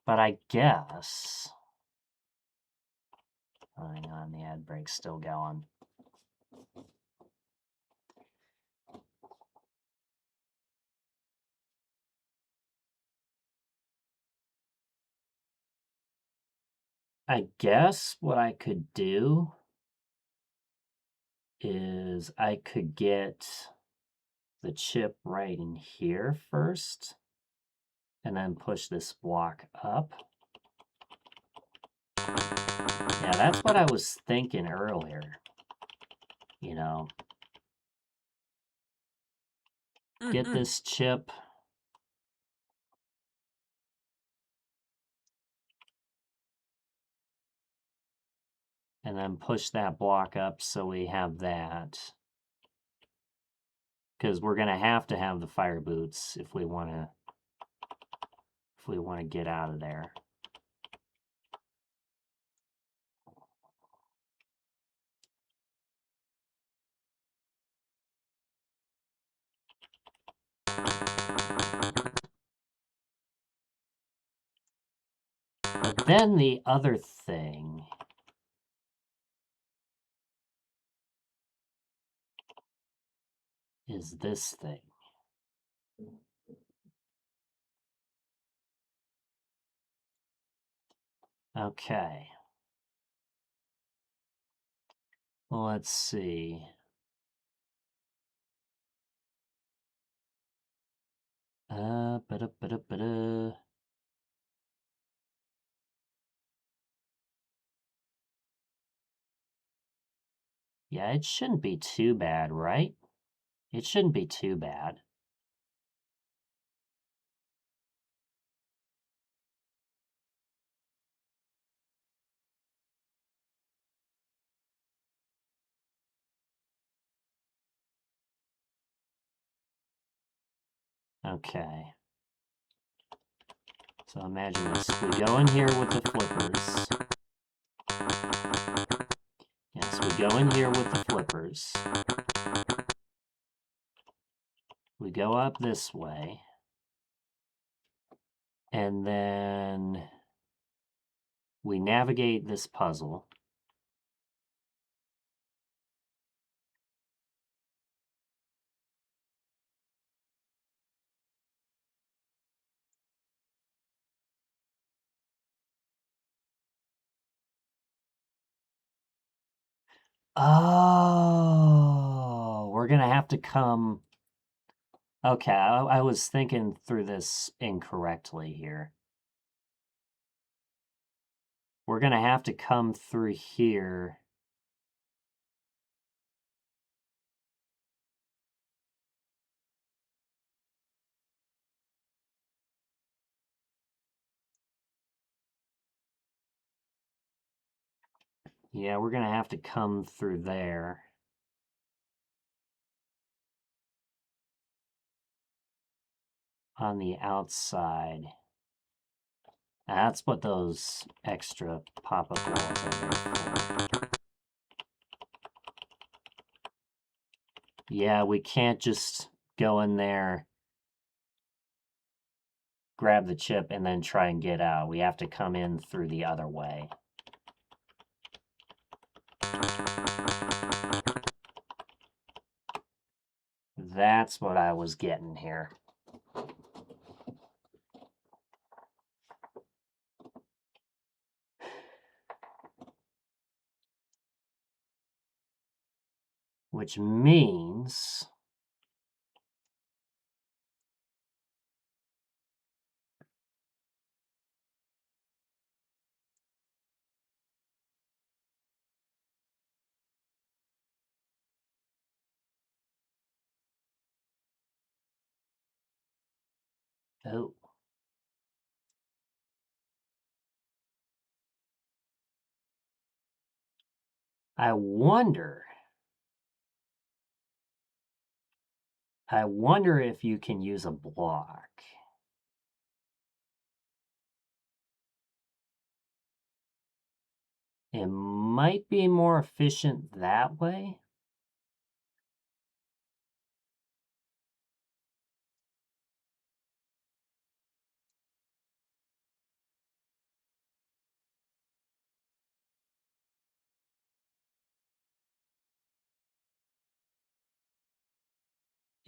But I guess. Oh, hang on, the ad break's still going. I guess what I could do is I could get the chip right in here first and then push this block up. Yeah, that's what I was thinking earlier. You know, get this chip. And then push that block up so we have that. Because we're going to have the fire boots if we want to get out of there. But then the other thing is this thing. Okay. Well, let's see. Ba-da-ba-da-ba-da. Yeah, it shouldn't be too bad, right? It shouldn't be too bad. Okay. So imagine this. We go in here with the flippers. Yes, we go in here with the flippers. We go up this way. And then we navigate this puzzle. Oh, we're gonna have to come. Okay, I was thinking through this incorrectly here. We're gonna have to come through here. Yeah, we're gonna have to come through there. On the outside. That's what those extra pop-up walls are there for. Yeah, we can't just go in there, grab the chip, and then try and get out. We have to come in through the other way. That's what I was getting here. which means oh, I wonder if you can use a block. It might be more efficient that way.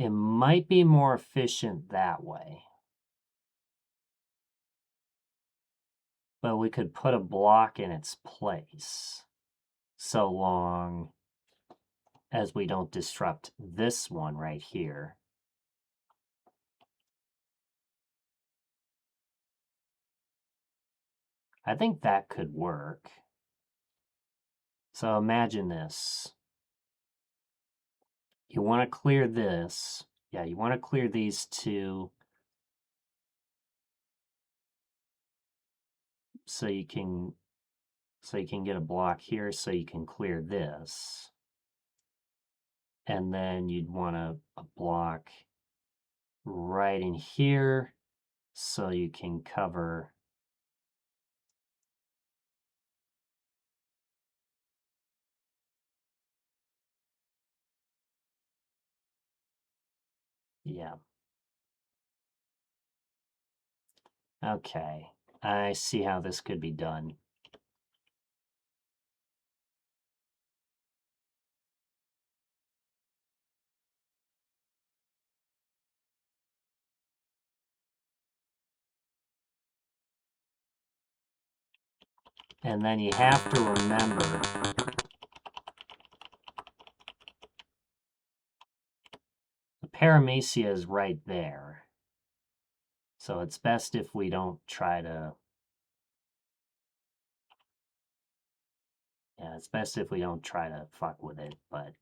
It might be more efficient that way. But we could put a block in its place, so long as we don't disrupt this one right here. I think that could work. So imagine this. You want to clear this. Yeah, you want to clear these two so you can get a block here so you can clear this. And then you'd want a block right in here so you can cover yeah. Okay, I see how this could be done. And then you have to remember the paramecia is right there. So it's best if we don't try to, yeah, it's best if we don't try to fuck with it, but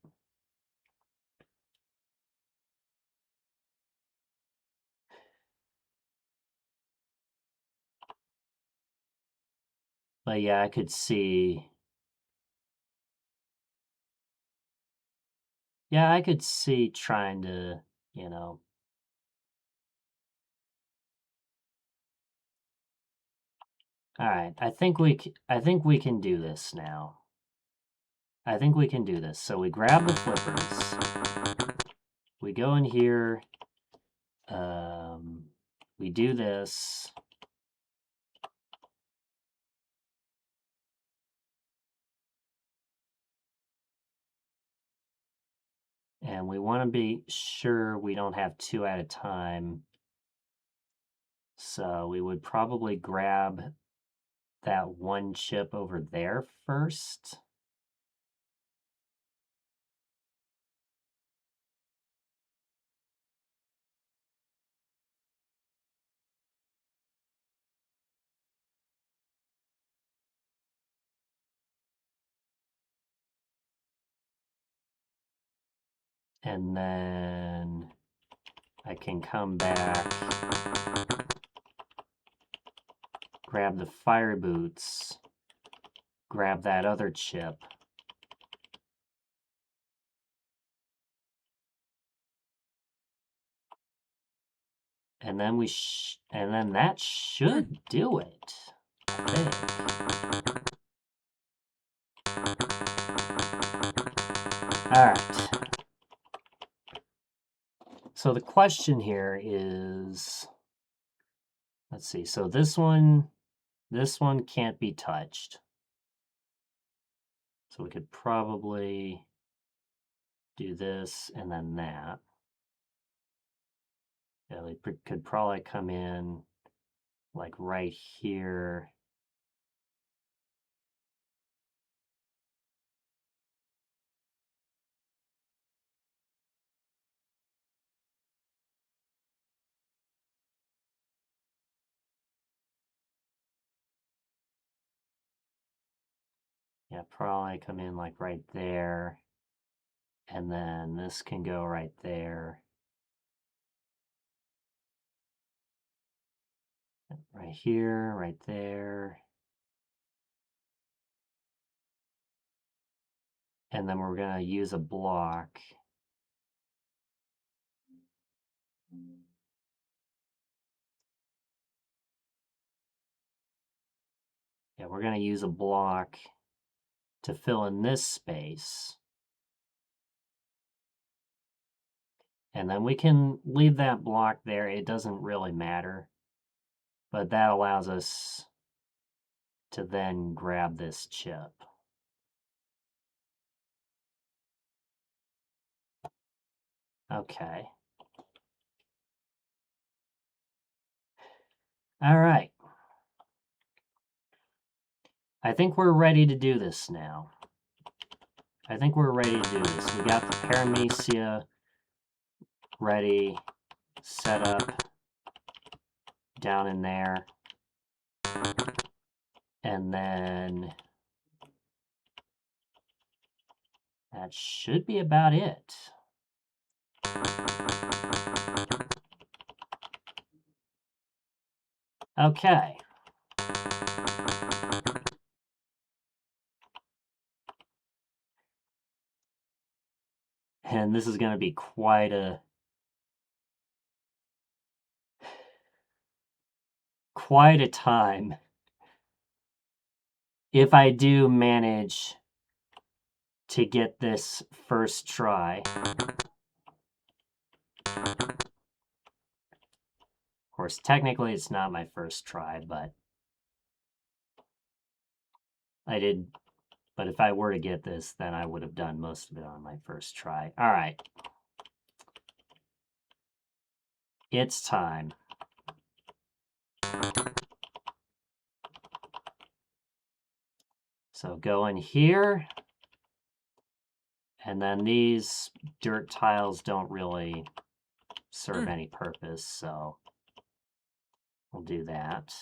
yeah, I could see, yeah, I could see trying to, you know, all right, I think we can do this now. I think we can do this. So we grab the flippers, we go in here, we do this. And we want to be sure we don't have two at a time. So we would probably grab that one chip over there first. And then I can come back, grab the fire boots, grab that other chip. And then and then that should do it, I think. All right. So the question here is, let's see. So this one can't be touched. So we could probably do this and then that. Yeah, we could probably come in like right here. Yeah, probably come in like right there. And then this can go right there. Right here, right there. And then we're going to use a block. Yeah, we're going to use a block to fill in this space. And then we can leave that block there. It doesn't really matter. But that allows us to then grab this chip. Okay. All right. I think we're ready to do this now. I think we're ready to do this. We got the paramecia ready, set up down in there. And then that should be about it. Okay. And this is going to be quite a time if I do manage to get this first try. Of course, technically it's not my first try, but I did. But if I were to get this, then I would have done most of it on my first try. All right. It's time. So go in here. And then these dirt tiles don't really serve any purpose, so we'll do that.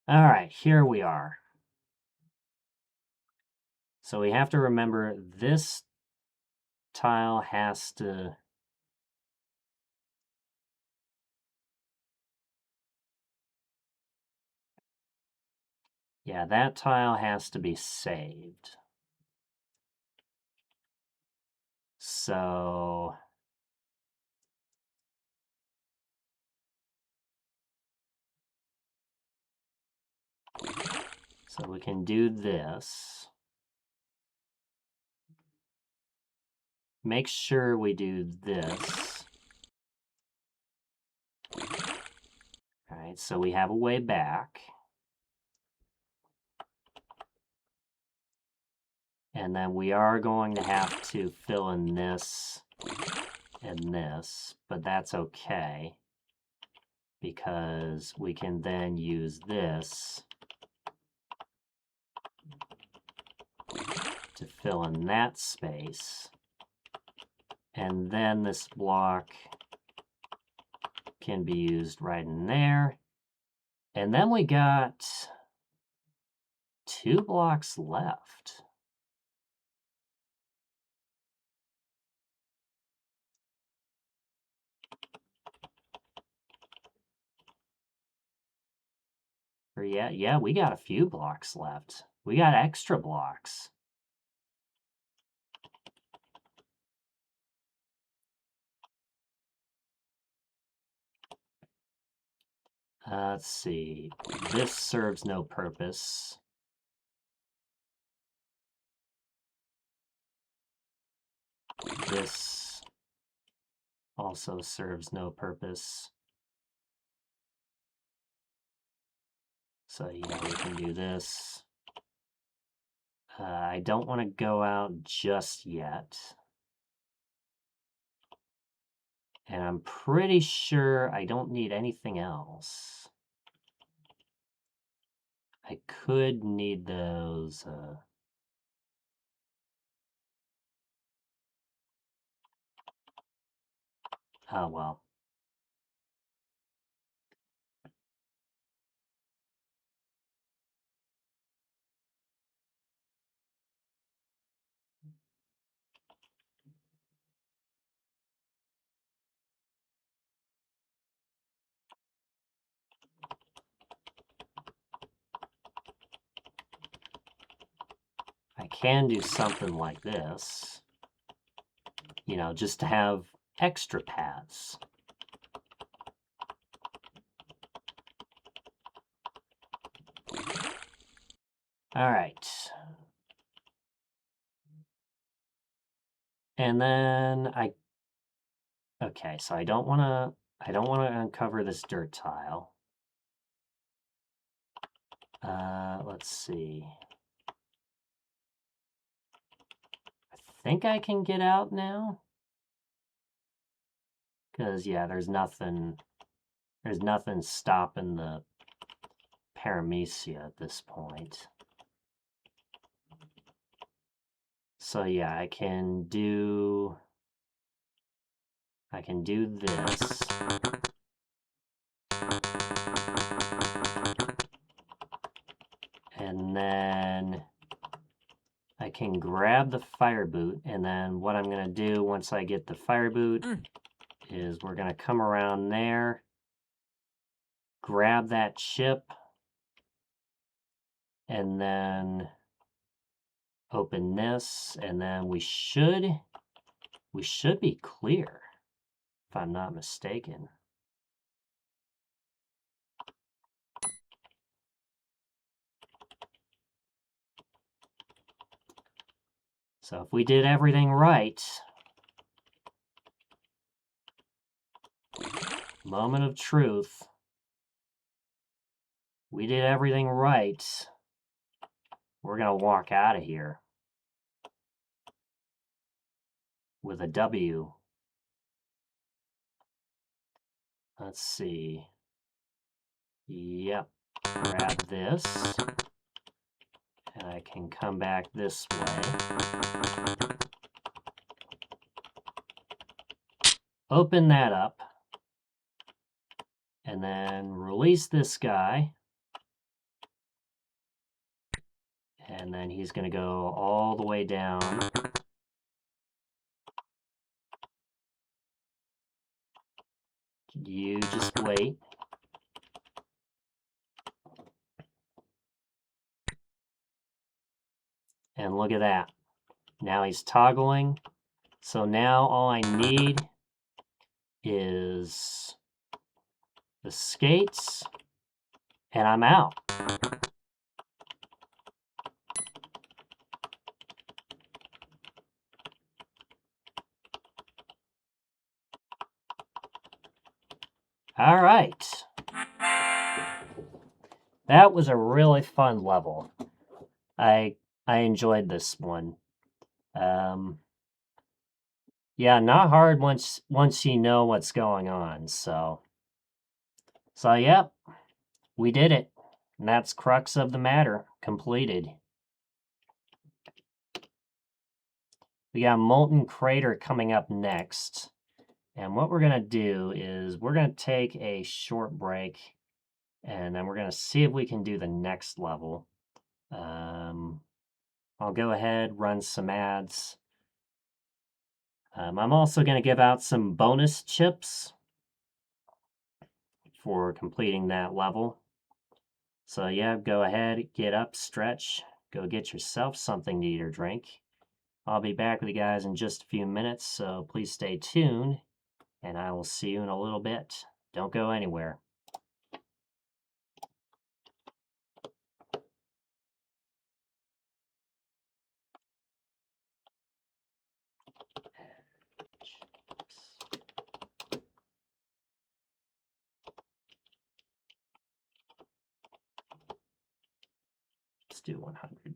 All right, here we are. So we have to remember this tile has to... Yeah, that tile has to be saved. So... So we can do this. Make sure we do this. All right, so we have a way back. And then we are going to have to fill in this and this, but that's okay because we can then use this to fill in that space. And then this block can be used right in there. And then we got 2 blocks left. Or yeah, we got a few blocks left. We got extra blocks. Let's see. This serves no purpose. This also serves no purpose. So yeah, we can do this. I don't want to go out just yet. And I'm pretty sure I don't need anything else. I could need those... Oh, well. can do something like this, you know, just to have extra paths. All right. And then okay, so I don't want to uncover this dirt tile. Let's see. I think I can get out now. Because, yeah, there's nothing stopping the paramecia at this point. So, yeah, I can do this. And then I can grab the fire boot, and then what I'm going to do once I get the fire boot is we're going to come around there, grab that chip, and then open this, and then we should be clear, if I'm not mistaken. So if we did everything right, moment of truth, we did everything right, we're going to walk out of here with a W. Let's see. Yep. Grab this. And I can come back this way. Open that up. And then release this guy. And then he's going to go all the way down. You just wait. And look at that. Now he's toggling. So now all I need is the skates, and I'm out. All right. That was a really fun level. I enjoyed this one. Yeah, not hard once you know what's going on. So yep, we did it. And that's crux of the matter completed. We got Molten Crater coming up next. And what we're going to do is we're going to take a short break, and then we're going to see if we can do the next level. I'll go ahead, run some ads. I'm also going to give out some bonus chips for completing that level. So yeah, go ahead, get up, stretch, go get yourself something to eat or drink. I'll be back with you guys in just a few minutes, so please stay tuned, and I will see you in a little bit. Don't go anywhere. Let's do 100.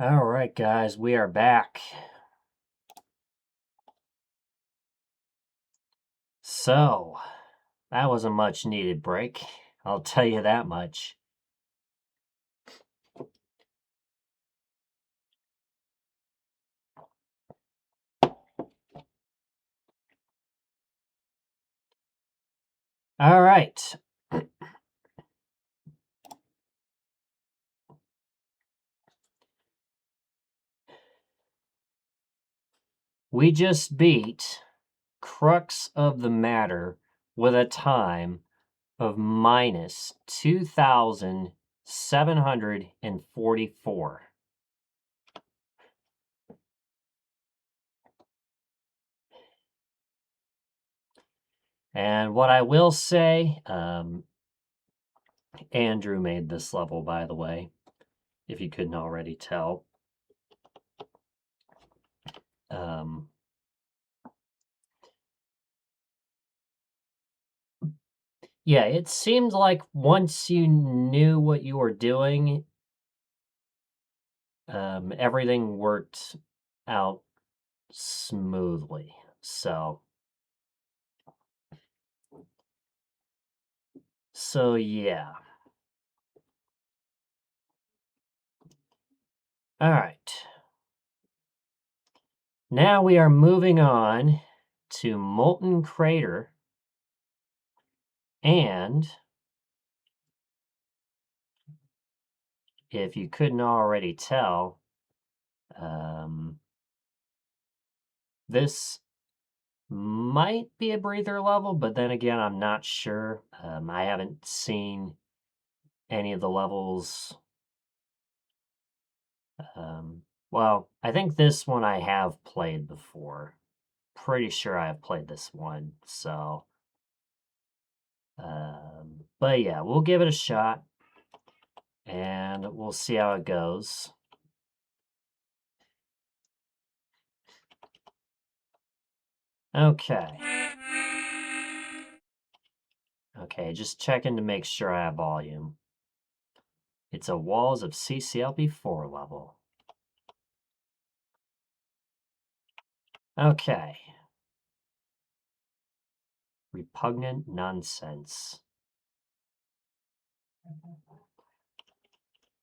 All right, guys, we are back. So, that was a much needed break. I'll tell you that much. All right. We just beat Crux of the Matter with a time of minus 2,744. And what I will say, Andrew made this level, by the way, if you couldn't already tell. Yeah, it seemed like once you knew what you were doing, everything worked out smoothly. So yeah. All right. Now we are moving on to Molten Crater, and if you couldn't already tell, this might be a breather level, but then again, I'm not sure. I haven't seen any of the levels. Well, I think this one I have played before. Pretty sure I have played this one, so... but yeah, we'll give it a shot, and we'll see how it goes. Okay. Okay, just checking to make sure I have volume. It's a Walls of CCLP5 level. Okay. Repugnant nonsense.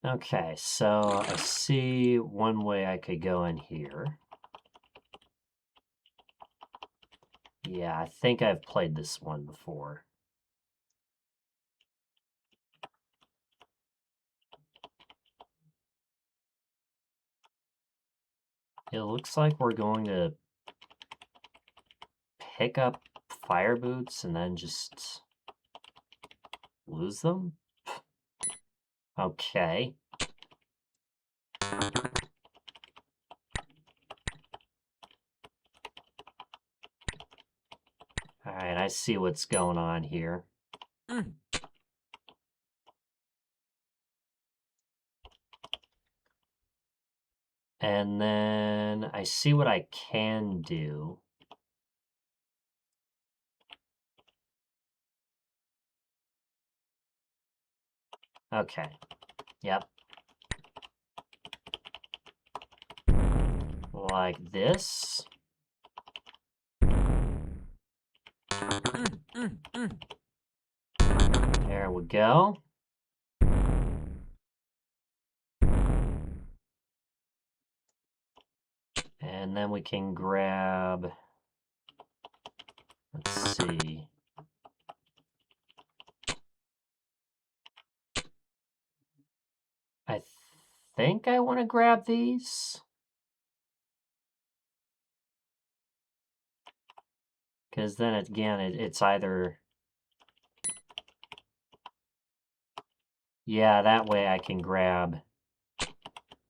Okay, so I see one way I could go in here. Yeah, I think I've played this one before. It looks like we're going to pick up fire boots and then just lose them? Okay. Alright, I see what's going on here. And then I see what I can do. Okay. Yep. Like this. There we go. And then we can grab... Let's see. I think I want to grab these. Because then again, it's either... Yeah, that way I can grab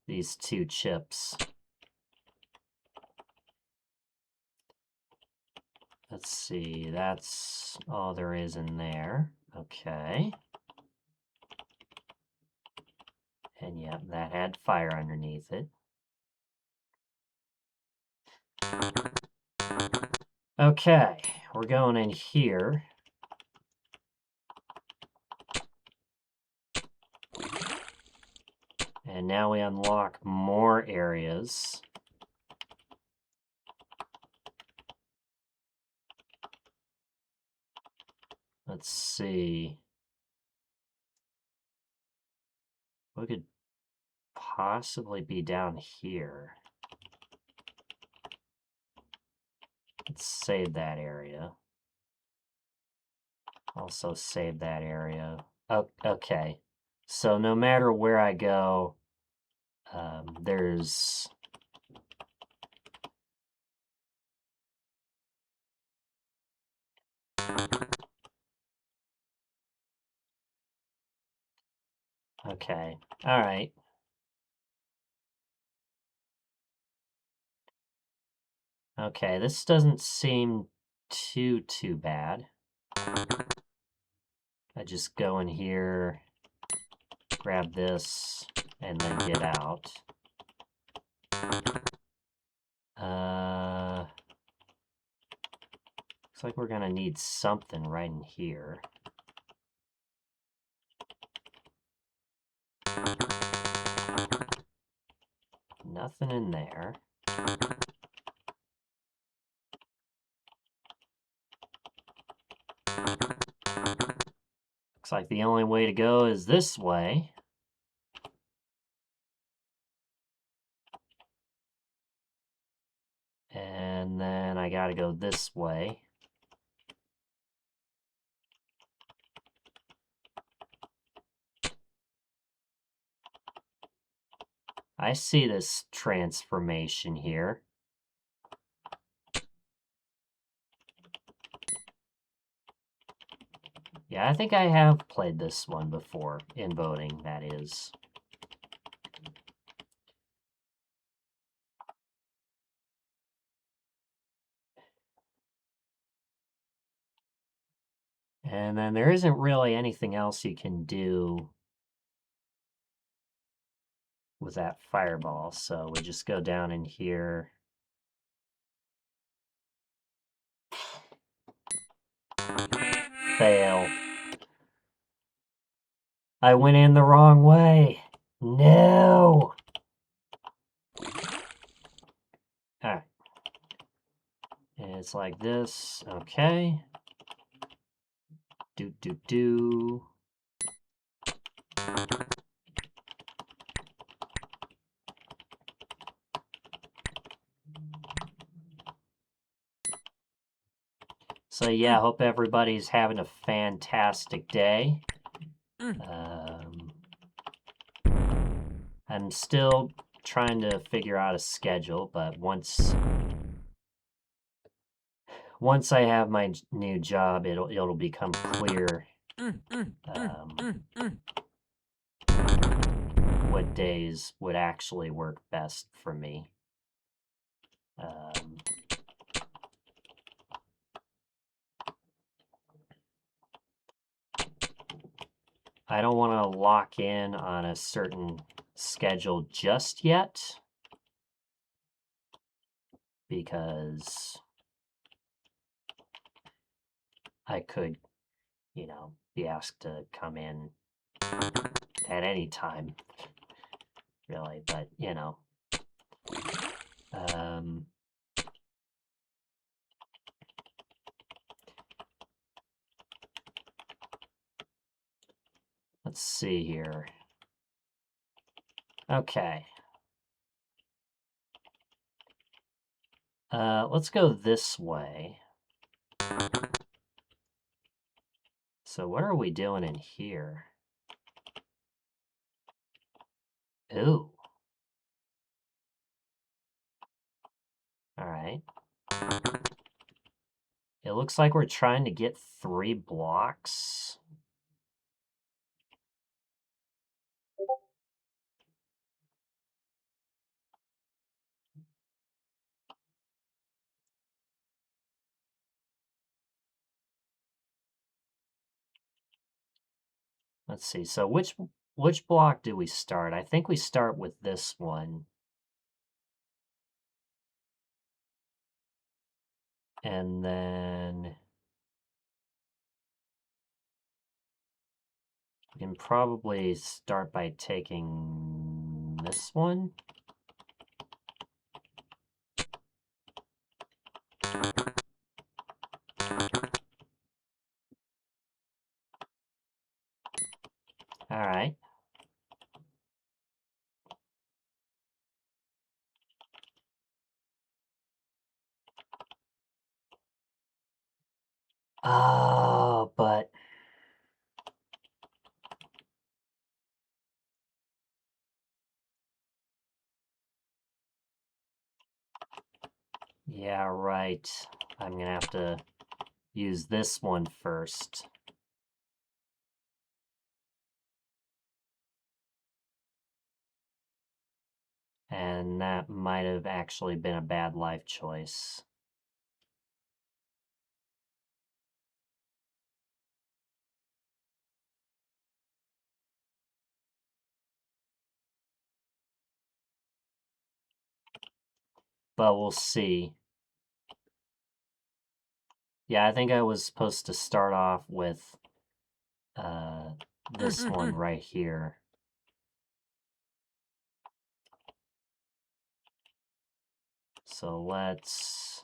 these two chips. Let's see, that's all there is in there. Okay. And yeah, that had fire underneath it. Okay, we're going in here. And now we unlock more areas. Let's see. We could possibly be down here. Let's save that area. Also save that area. Oh, okay. So no matter where I go, there's... Okay, all right. Okay, this doesn't seem too bad. I just go in here, grab this, and then get out. Looks like we're gonna need something right in here. Nothing in there. Looks like the only way to go is this way. And then I gotta go this way. I see this transformation here. Yeah, I think I have played this one before, in voting, that is. And then there isn't really anything else you can do with that fireball, so we just go down in here. Fail. I went in the wrong way. No! Alright. And it's like this. Okay. Do. So yeah, hope everybody's having a fantastic day. I'm still trying to figure out a schedule, but once I have my new job, it'll become clear what days would actually work best for me. I don't want to lock in on a certain schedule just yet, because I could, be asked to come in at any time, really, but, let's see here. Okay. Let's go this way. So what are we doing in here? Ooh. All right. It looks like we're trying to get 3 blocks. Let's see. So which block do we start? I think we start with this one. And then we can probably start by taking this one. All right. Oh, but... Yeah, right. I'm gonna have to use this one first. And that might have actually been a bad life choice. But we'll see. Yeah, I think I was supposed to start off with this one right here. So let's...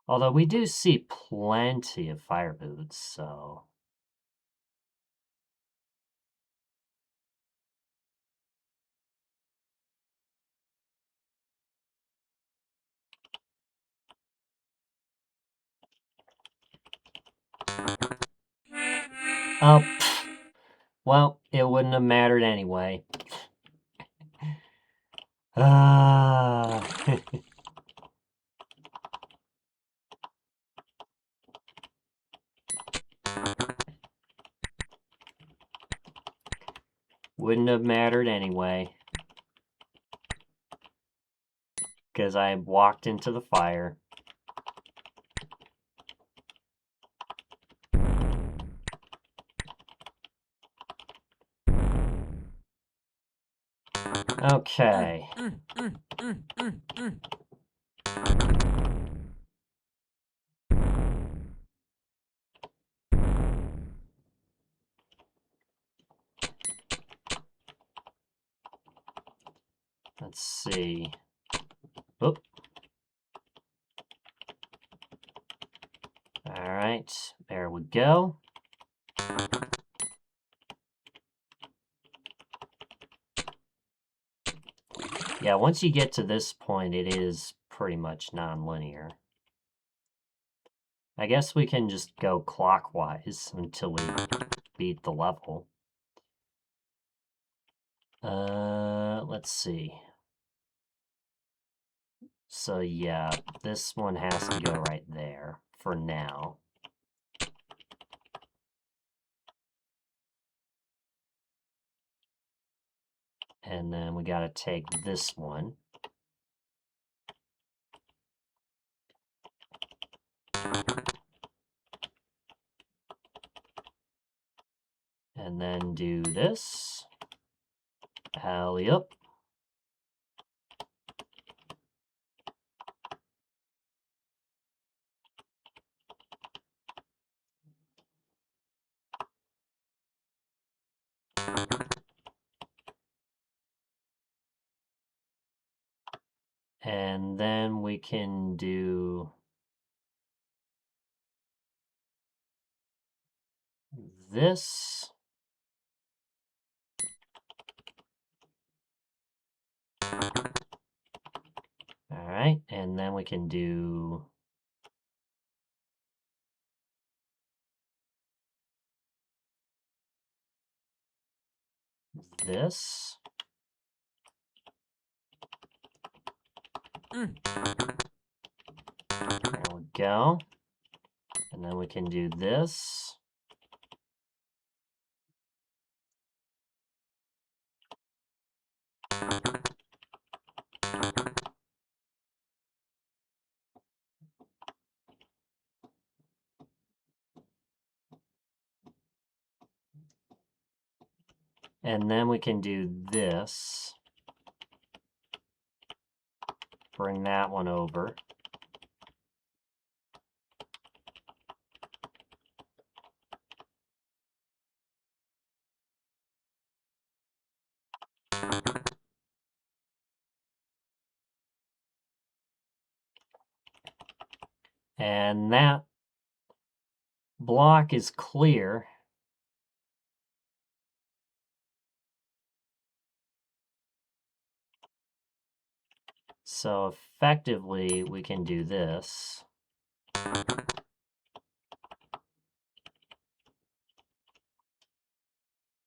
Although we do see plenty of fire boots, so... Oh, well, it wouldn't have mattered anyway. Wouldn't have mattered anyway. Because I walked into the fire. Okay. Let's see. Oop. All right, there we go. Yeah, once you get to this point, it is pretty much non-linear. I guess we can just go clockwise until we beat the level. Let's see. So yeah, this one has to go right there for now. And then we gotta take this one. And then do this. Alley-oop. And then we can do this. All right, and then we can do this. There we go. And then we can do this. And then we can do this. Bring that one over. And that block is clear. So effectively, we can do this.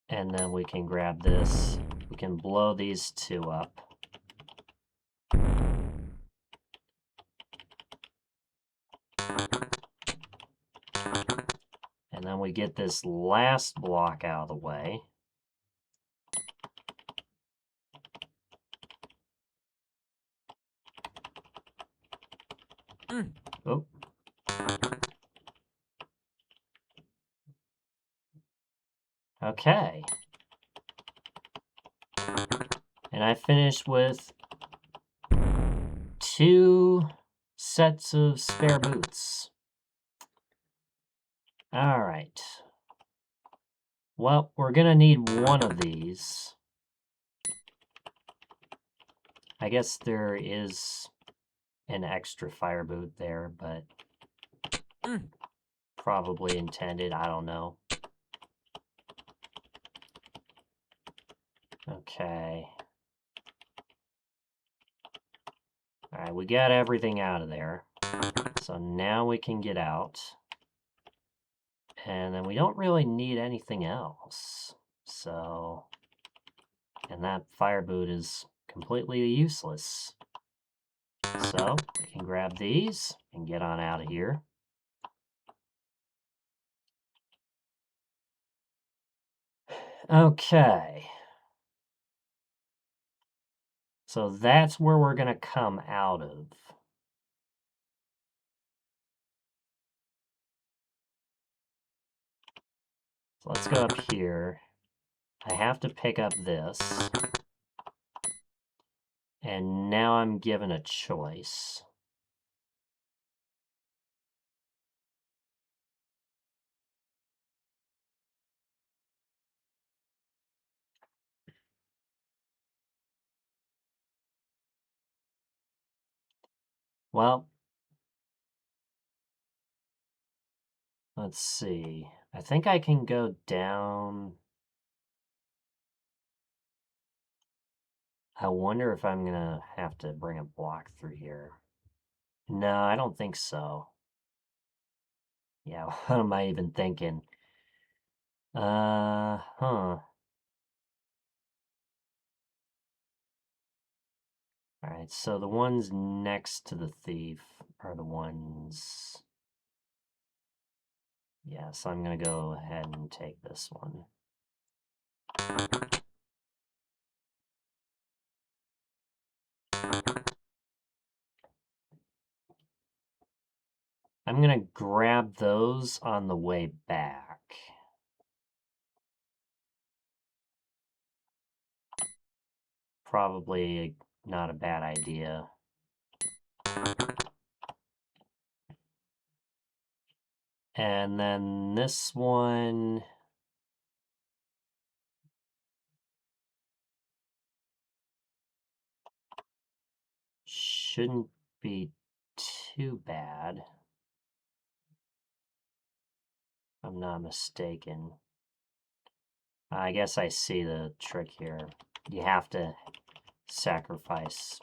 And then we can grab this. We can blow these two up. And then we get this last block out of the way. Oh. Okay. And I finished with 2 sets of spare boots. All right. Well, we're going to need one of these. I guess there is an extra fire boot there, but probably intended. I don't know. Okay. All right, we got everything out of there. So now we can get out. And then we don't really need anything else. So, and that fire boot is completely useless. So we can grab these and get on out of here. Okay. So that's where we're going to come out of. So let's go up here. I have to pick up this. And now I'm given a choice. Well, let's see. I think I can go down. I wonder if I'm going to have to bring a block through here. No, I don't think so. Yeah, what am I even thinking? Huh. Alright, so the ones next to the thief are the ones... Yeah, so I'm gonna go ahead and take this one. I'm gonna grab those on the way back. Probably not a bad idea. And then this one... shouldn't be too bad. If I'm not mistaken. I guess I see the trick here. You have to sacrifice,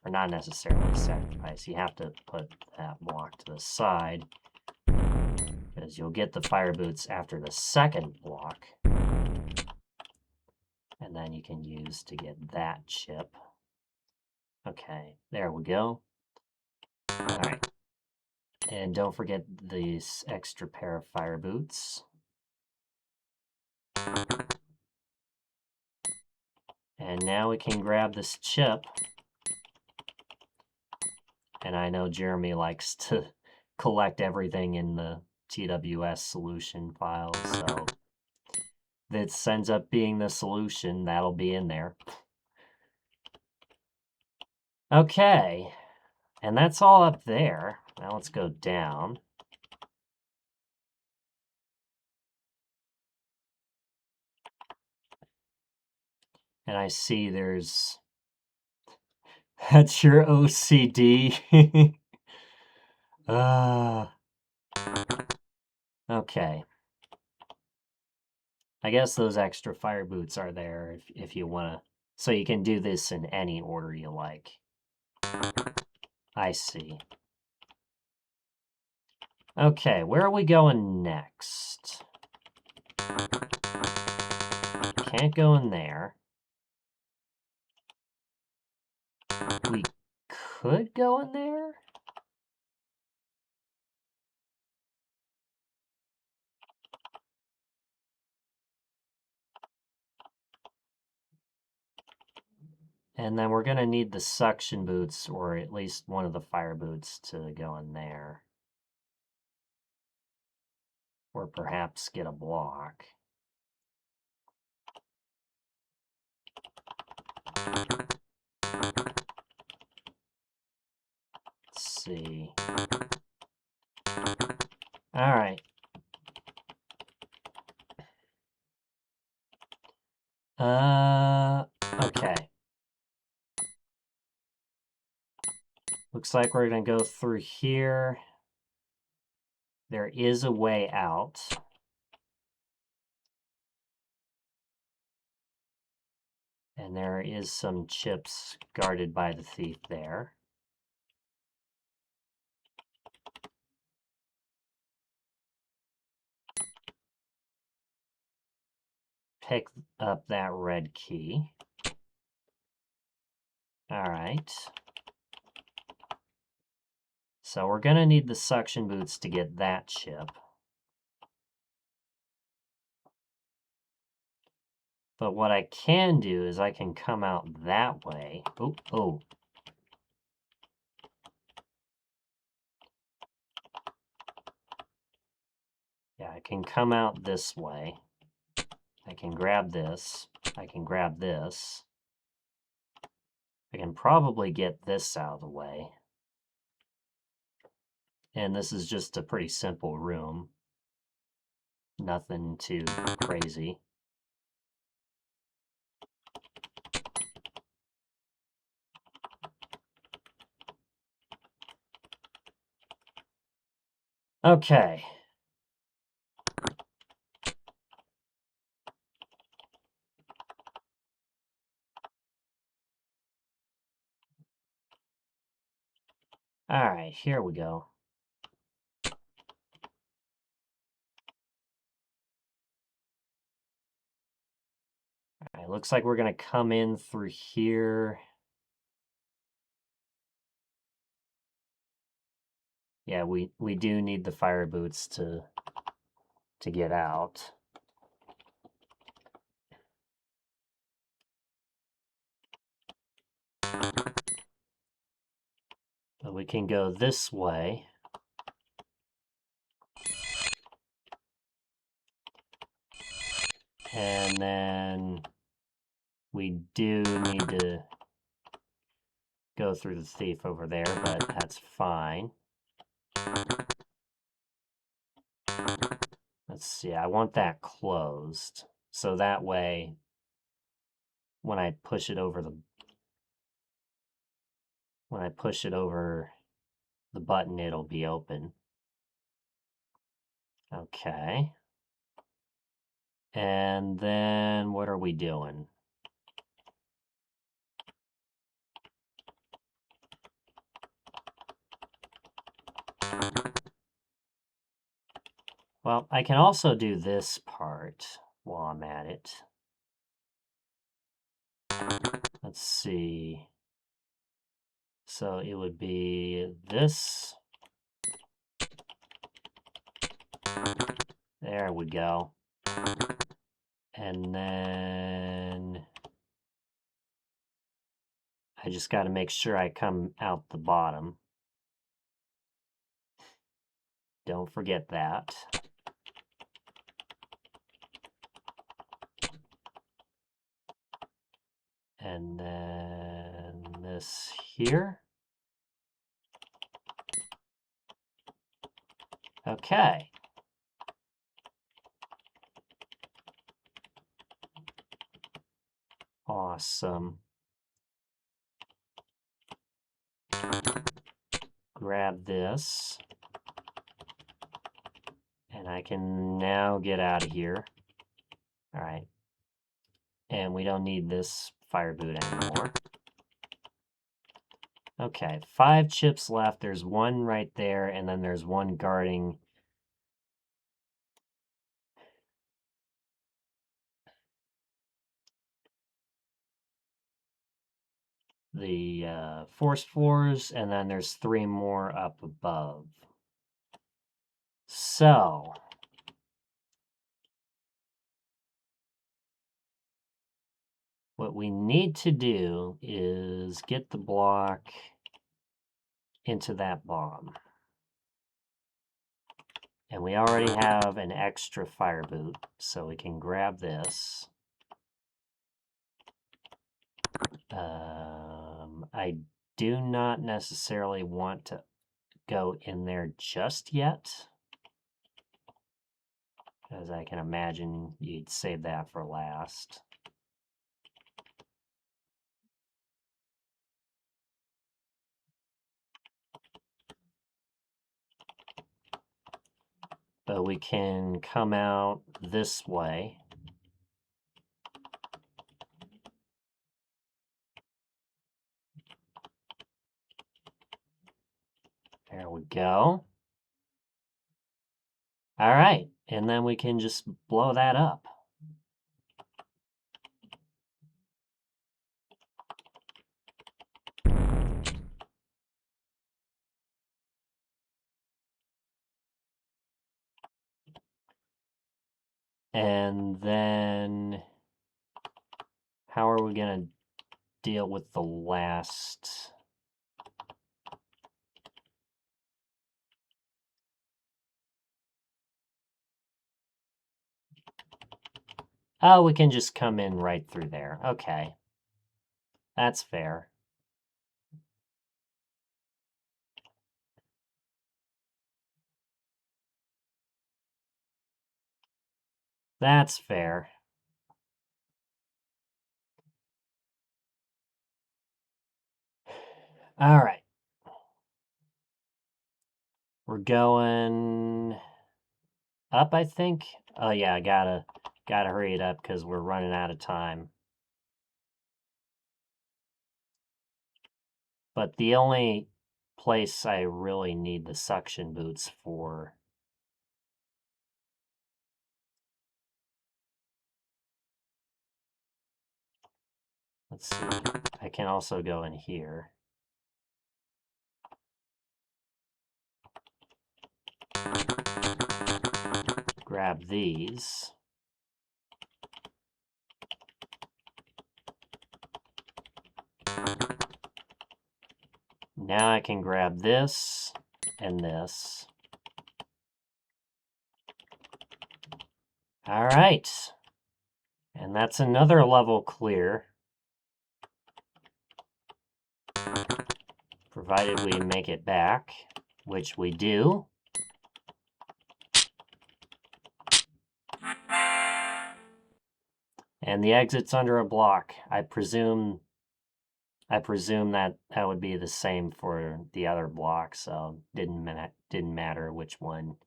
or not necessarily sacrifice, you have to put that block to the side, because you'll get the fire boots after the second block. And then you can use to get that chip. Okay, there we go. Alright. And don't forget this extra pair of fire boots. And now we can grab this chip. And I know Jeremy likes to collect everything in the TWS solution file, so this ends up being the solution. That'll be in there. Okay, and that's all up there. Now let's go down. And I see there's... That's your OCD. Okay. I guess those extra fire boots are there if you want to. So you can do this in any order you like. I see. Okay, where are we going next? Can't go in there. We could go in there? And then we're going to need the suction boots, or at least one of the fire boots, to go in there. Or perhaps get a block. Let's see. All right. Okay. Looks like we're going to go through here. There is a way out. And there is some chips guarded by the thief there. Pick up that red key. All right. So we're going to need the suction boots to get that chip. But what I can do is I can come out that way. Oh. Yeah, I can come out this way. I can grab this. I can grab this. I can probably get this out of the way. And this is just a pretty simple room. Nothing too crazy. Okay. All right, here we go. All right, looks like we're going to come in through here. Yeah, we do need the fire boots to get out. But we can go this way. And then we do need to go through the thief over there, but that's fine. Let's see, I want that closed. So that way, when I push it over the button, it'll be open. Okay. And then what are we doing? Well, I can also do this part while I'm at it. Let's see. So it would be this. There we go. And then I just got to make sure I come out the bottom. Don't forget that. And then this here. Okay. Awesome. Grab this. And I can now get out of here. All right. And we don't need this fire boot anymore. Okay, 5 chips left. There's one right there, and then there's one guarding the force floors, and then there's 3 more up above. So what we need to do is get the block into that bomb. And we already have an extra fire boot, so we can grab this. I do not necessarily want to go in there just yet, as I can imagine you'd save that for last. But we can come out this way. There we go. All right, and then we can just blow that up. And then how are we going to deal with the last? Oh, we can just come in right through there. Okay. That's fair. That's fair. All right. We're going up, I think. Oh yeah, I gotta hurry it up because we're running out of time. But the only place I really need the suction boots for. Let's see. I can also go in here. Grab these. Now I can grab this and this. All right. And that's another level clear. Provided we make it back, which we do. And the exit's under a block. I presume that would be the same for the other block, so didn't matter which one.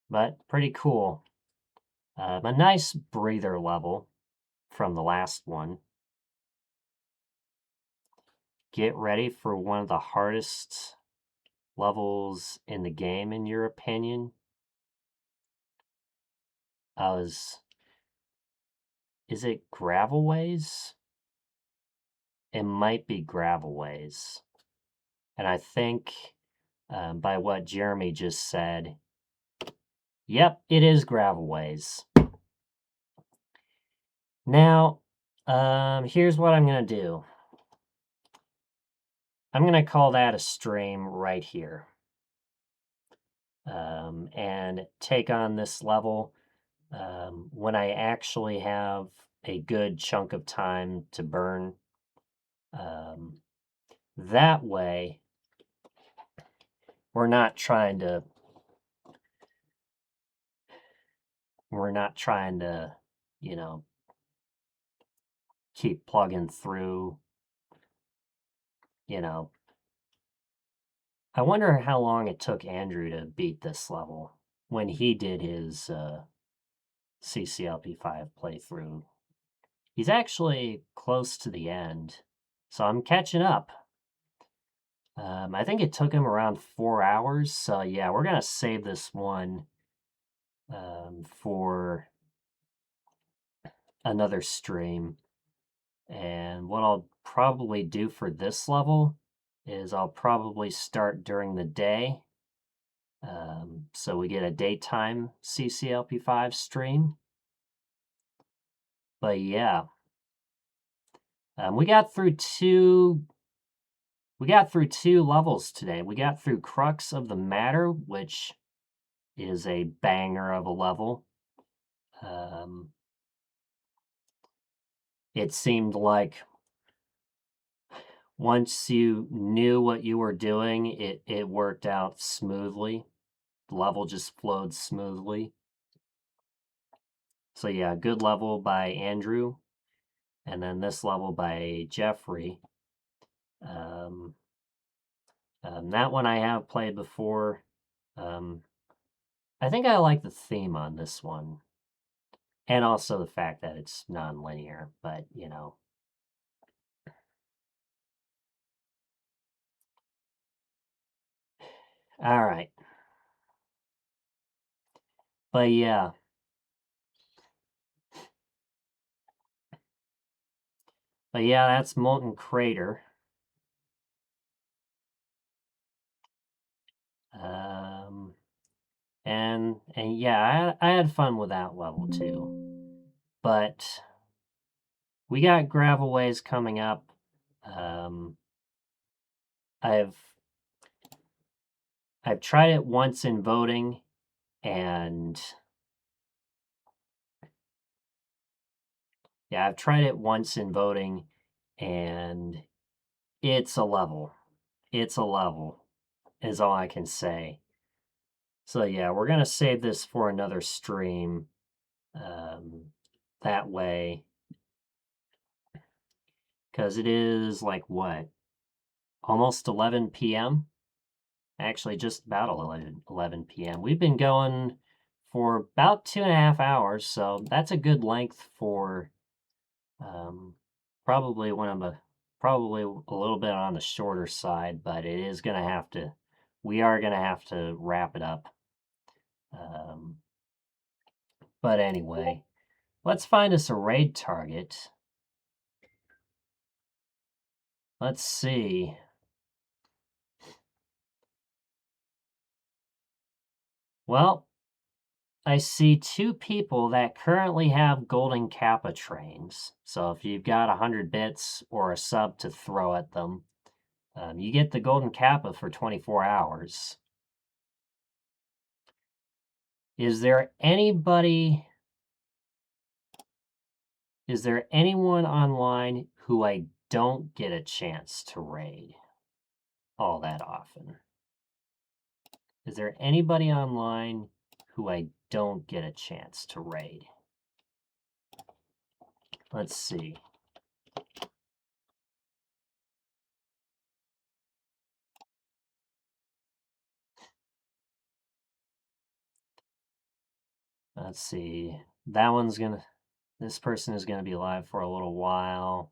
But pretty cool. A nice breather level from the last one. Get ready for one of the hardest levels in the game, in your opinion. Is it gravelways? It might be gravelways. And I think by what Jeremy just said, yep, it is gravelways. Now, here's what I'm going to do. I'm going to call that a stream right here. And take on this level when I actually have a good chunk of time to burn. That way, we're not trying to, you know, keep plugging through, I wonder how long it took Andrew to beat this level when he did his CCLP5 playthrough. He's actually close to the end, so I'm catching up. I think it took him around 4 hours, so yeah, we're gonna save this one for another stream. And what I'll probably do for this level is I'll probably start during the day, so we get a daytime CCLP5 stream. But yeah, we got through two levels today. We got through Crux of the Matter, which is a banger of a level. It seemed like once you knew what you were doing, it worked out smoothly. The level just flowed smoothly. So yeah, good level by Andrew, and then this level by Jeffrey. That one I have played before. I think I like the theme on this one, and also the fact that it's non-linear, but you know. All right. But yeah. But yeah, that's Molten Crater. And yeah, I had fun with that level too. But we got gravel ways coming up. I've tried it once in voting, and yeah, I've tried it once in voting, and it's a level. It's a level, is all I can say. So yeah, we're gonna save this for another stream. That way, because it is like what, almost 11 p.m. Actually, just about 11 p.m. We've been going for about 2.5 hours, so that's a good length for probably probably a little bit on the shorter side, but it is gonna have to. We are gonna have to wrap it up. But anyway, let's find us a raid target. Let's see. Well, I see 2 people that currently have golden kappa trains. So if you've got 100 bits or a sub to throw at them, you get the golden kappa for 24 hours. Is there anyone online who I don't get a chance to raid all that often? Is there anybody online who I don't get a chance to raid? Let's see. Let's see. This person is gonna be live for a little while.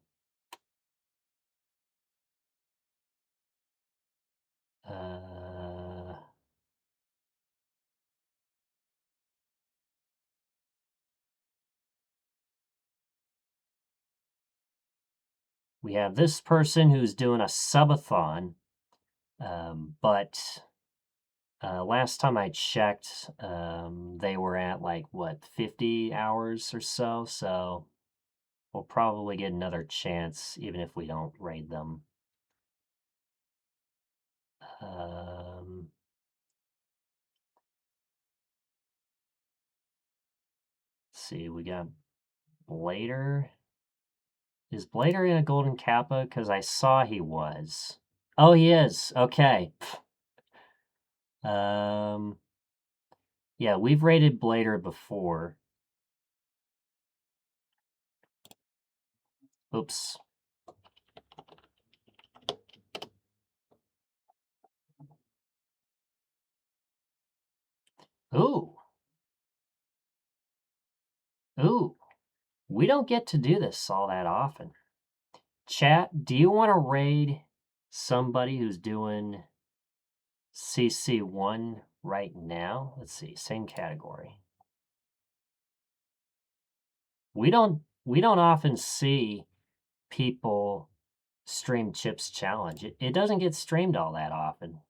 We have this person who's doing a subathon, but last time I checked, they were at like what, 50 hours or so. So we'll probably get another chance, even if we don't raid them. Let's see, we got Blader. Is Blader in a golden kappa? Because I saw he was. Oh, he is. Okay. Yeah, we've rated Blader before. Oops. Ooh. Ooh. We don't get to do this all that often. Chat, do you want to raid somebody who's doing CC1 right now? Let's see, same category. We don't often see people stream Chips Challenge. It doesn't get streamed all that often.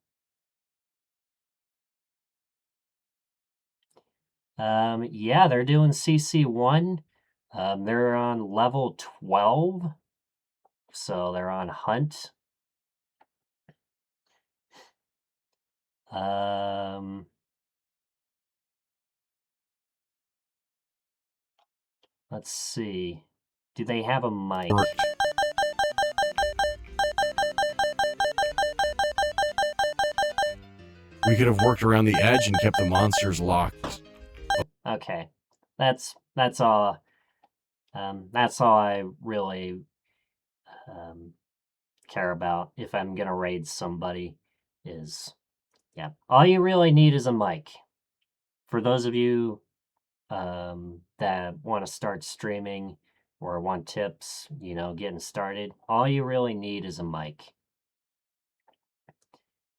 Yeah, they're doing CC1. They're on level 12, so they're on Hunt. Let's see. Do they have a mic? We could have worked around the edge and kept the monsters locked. Okay, that's all. That's all I really care about if I'm gonna raid somebody. Is yeah, all you really need is a mic. For those of you that want to start streaming or want tips, you know, getting started, all you really need is a mic.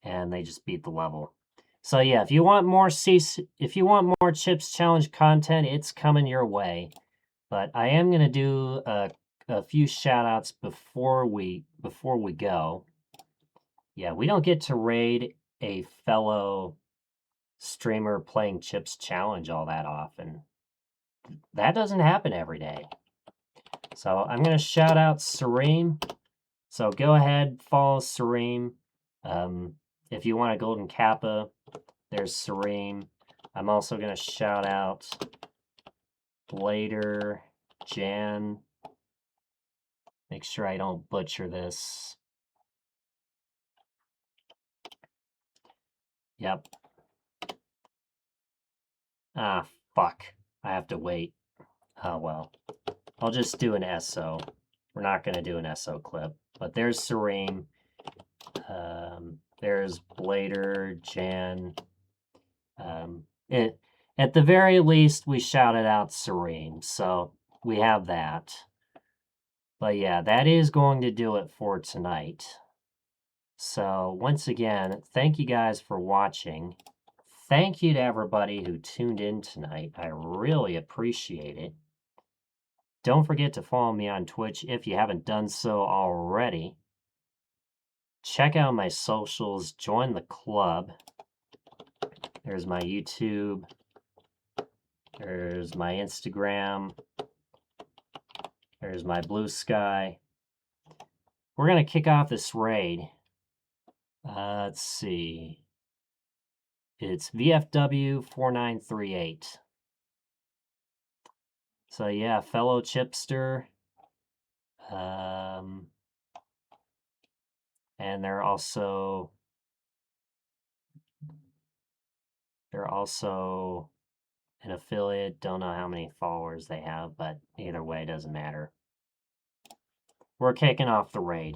And they just beat the level. So yeah, if you want more Chips Challenge content, it's coming your way. But I am gonna do a few shout outs before we go. Yeah, we don't get to raid a fellow streamer playing Chips Challenge all that often. That doesn't happen every day. So I'm gonna shout out Sareem. So go ahead, follow Sareem. If you want a golden kappa, there's Sareem. I'm also gonna shout out Blader, Jan. Make sure I don't butcher this. Yep. Ah, fuck. I have to wait. Oh, well. I'll just do an SO. We're not going to do an SO clip. But there's Serene. There's Blader, Jan. At the very least, we shouted out Serene. So we have that. But yeah, that is going to do it for tonight. So once again, thank you guys for watching. Thank you to everybody who tuned in tonight. I really appreciate it. Don't forget to follow me on Twitch if you haven't done so already. Check out my socials, join the club. There's my YouTube. There's my Instagram. There's my Blue Sky. We're going to kick off this raid. Let's see. It's VFW 4938. So yeah, fellow chipster. And they're also an affiliate. Don't know how many followers they have, but either way, doesn't matter. We're kicking off the raid.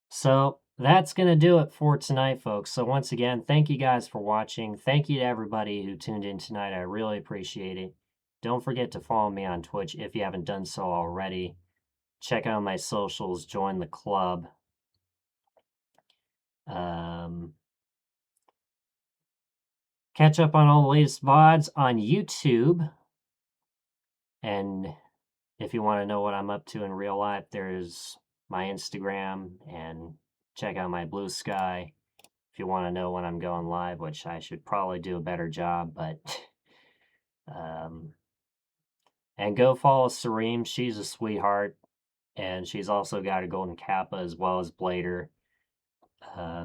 So that's going to do it for tonight, folks. So once again, thank you guys for watching. Thank you to everybody who tuned in tonight. I really appreciate it. Don't forget to follow me on Twitch if you haven't done so already. Check out my socials. Join the club. Catch up on all the latest VODs on YouTube. And if you want to know what I'm up to in real life, there's my Instagram, and check out my Blue Sky if you want to know when I'm going live, which I should probably do a better job, but and go follow Sareem. She's a sweetheart, and she's also got a golden kappa as well as Blader.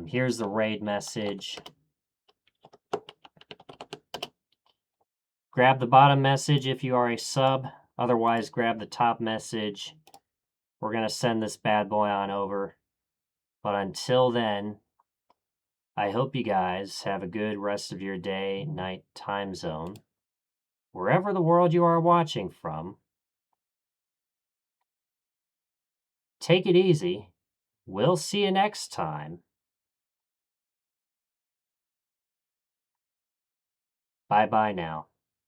Here's the raid message. Grab the bottom message if you are a sub. Otherwise, grab the top message. We're going to send this bad boy on over. But until then, I hope you guys have a good rest of your day, night, time zone. Wherever the world you are watching from. Take it easy. We'll see you next time. Bye bye now.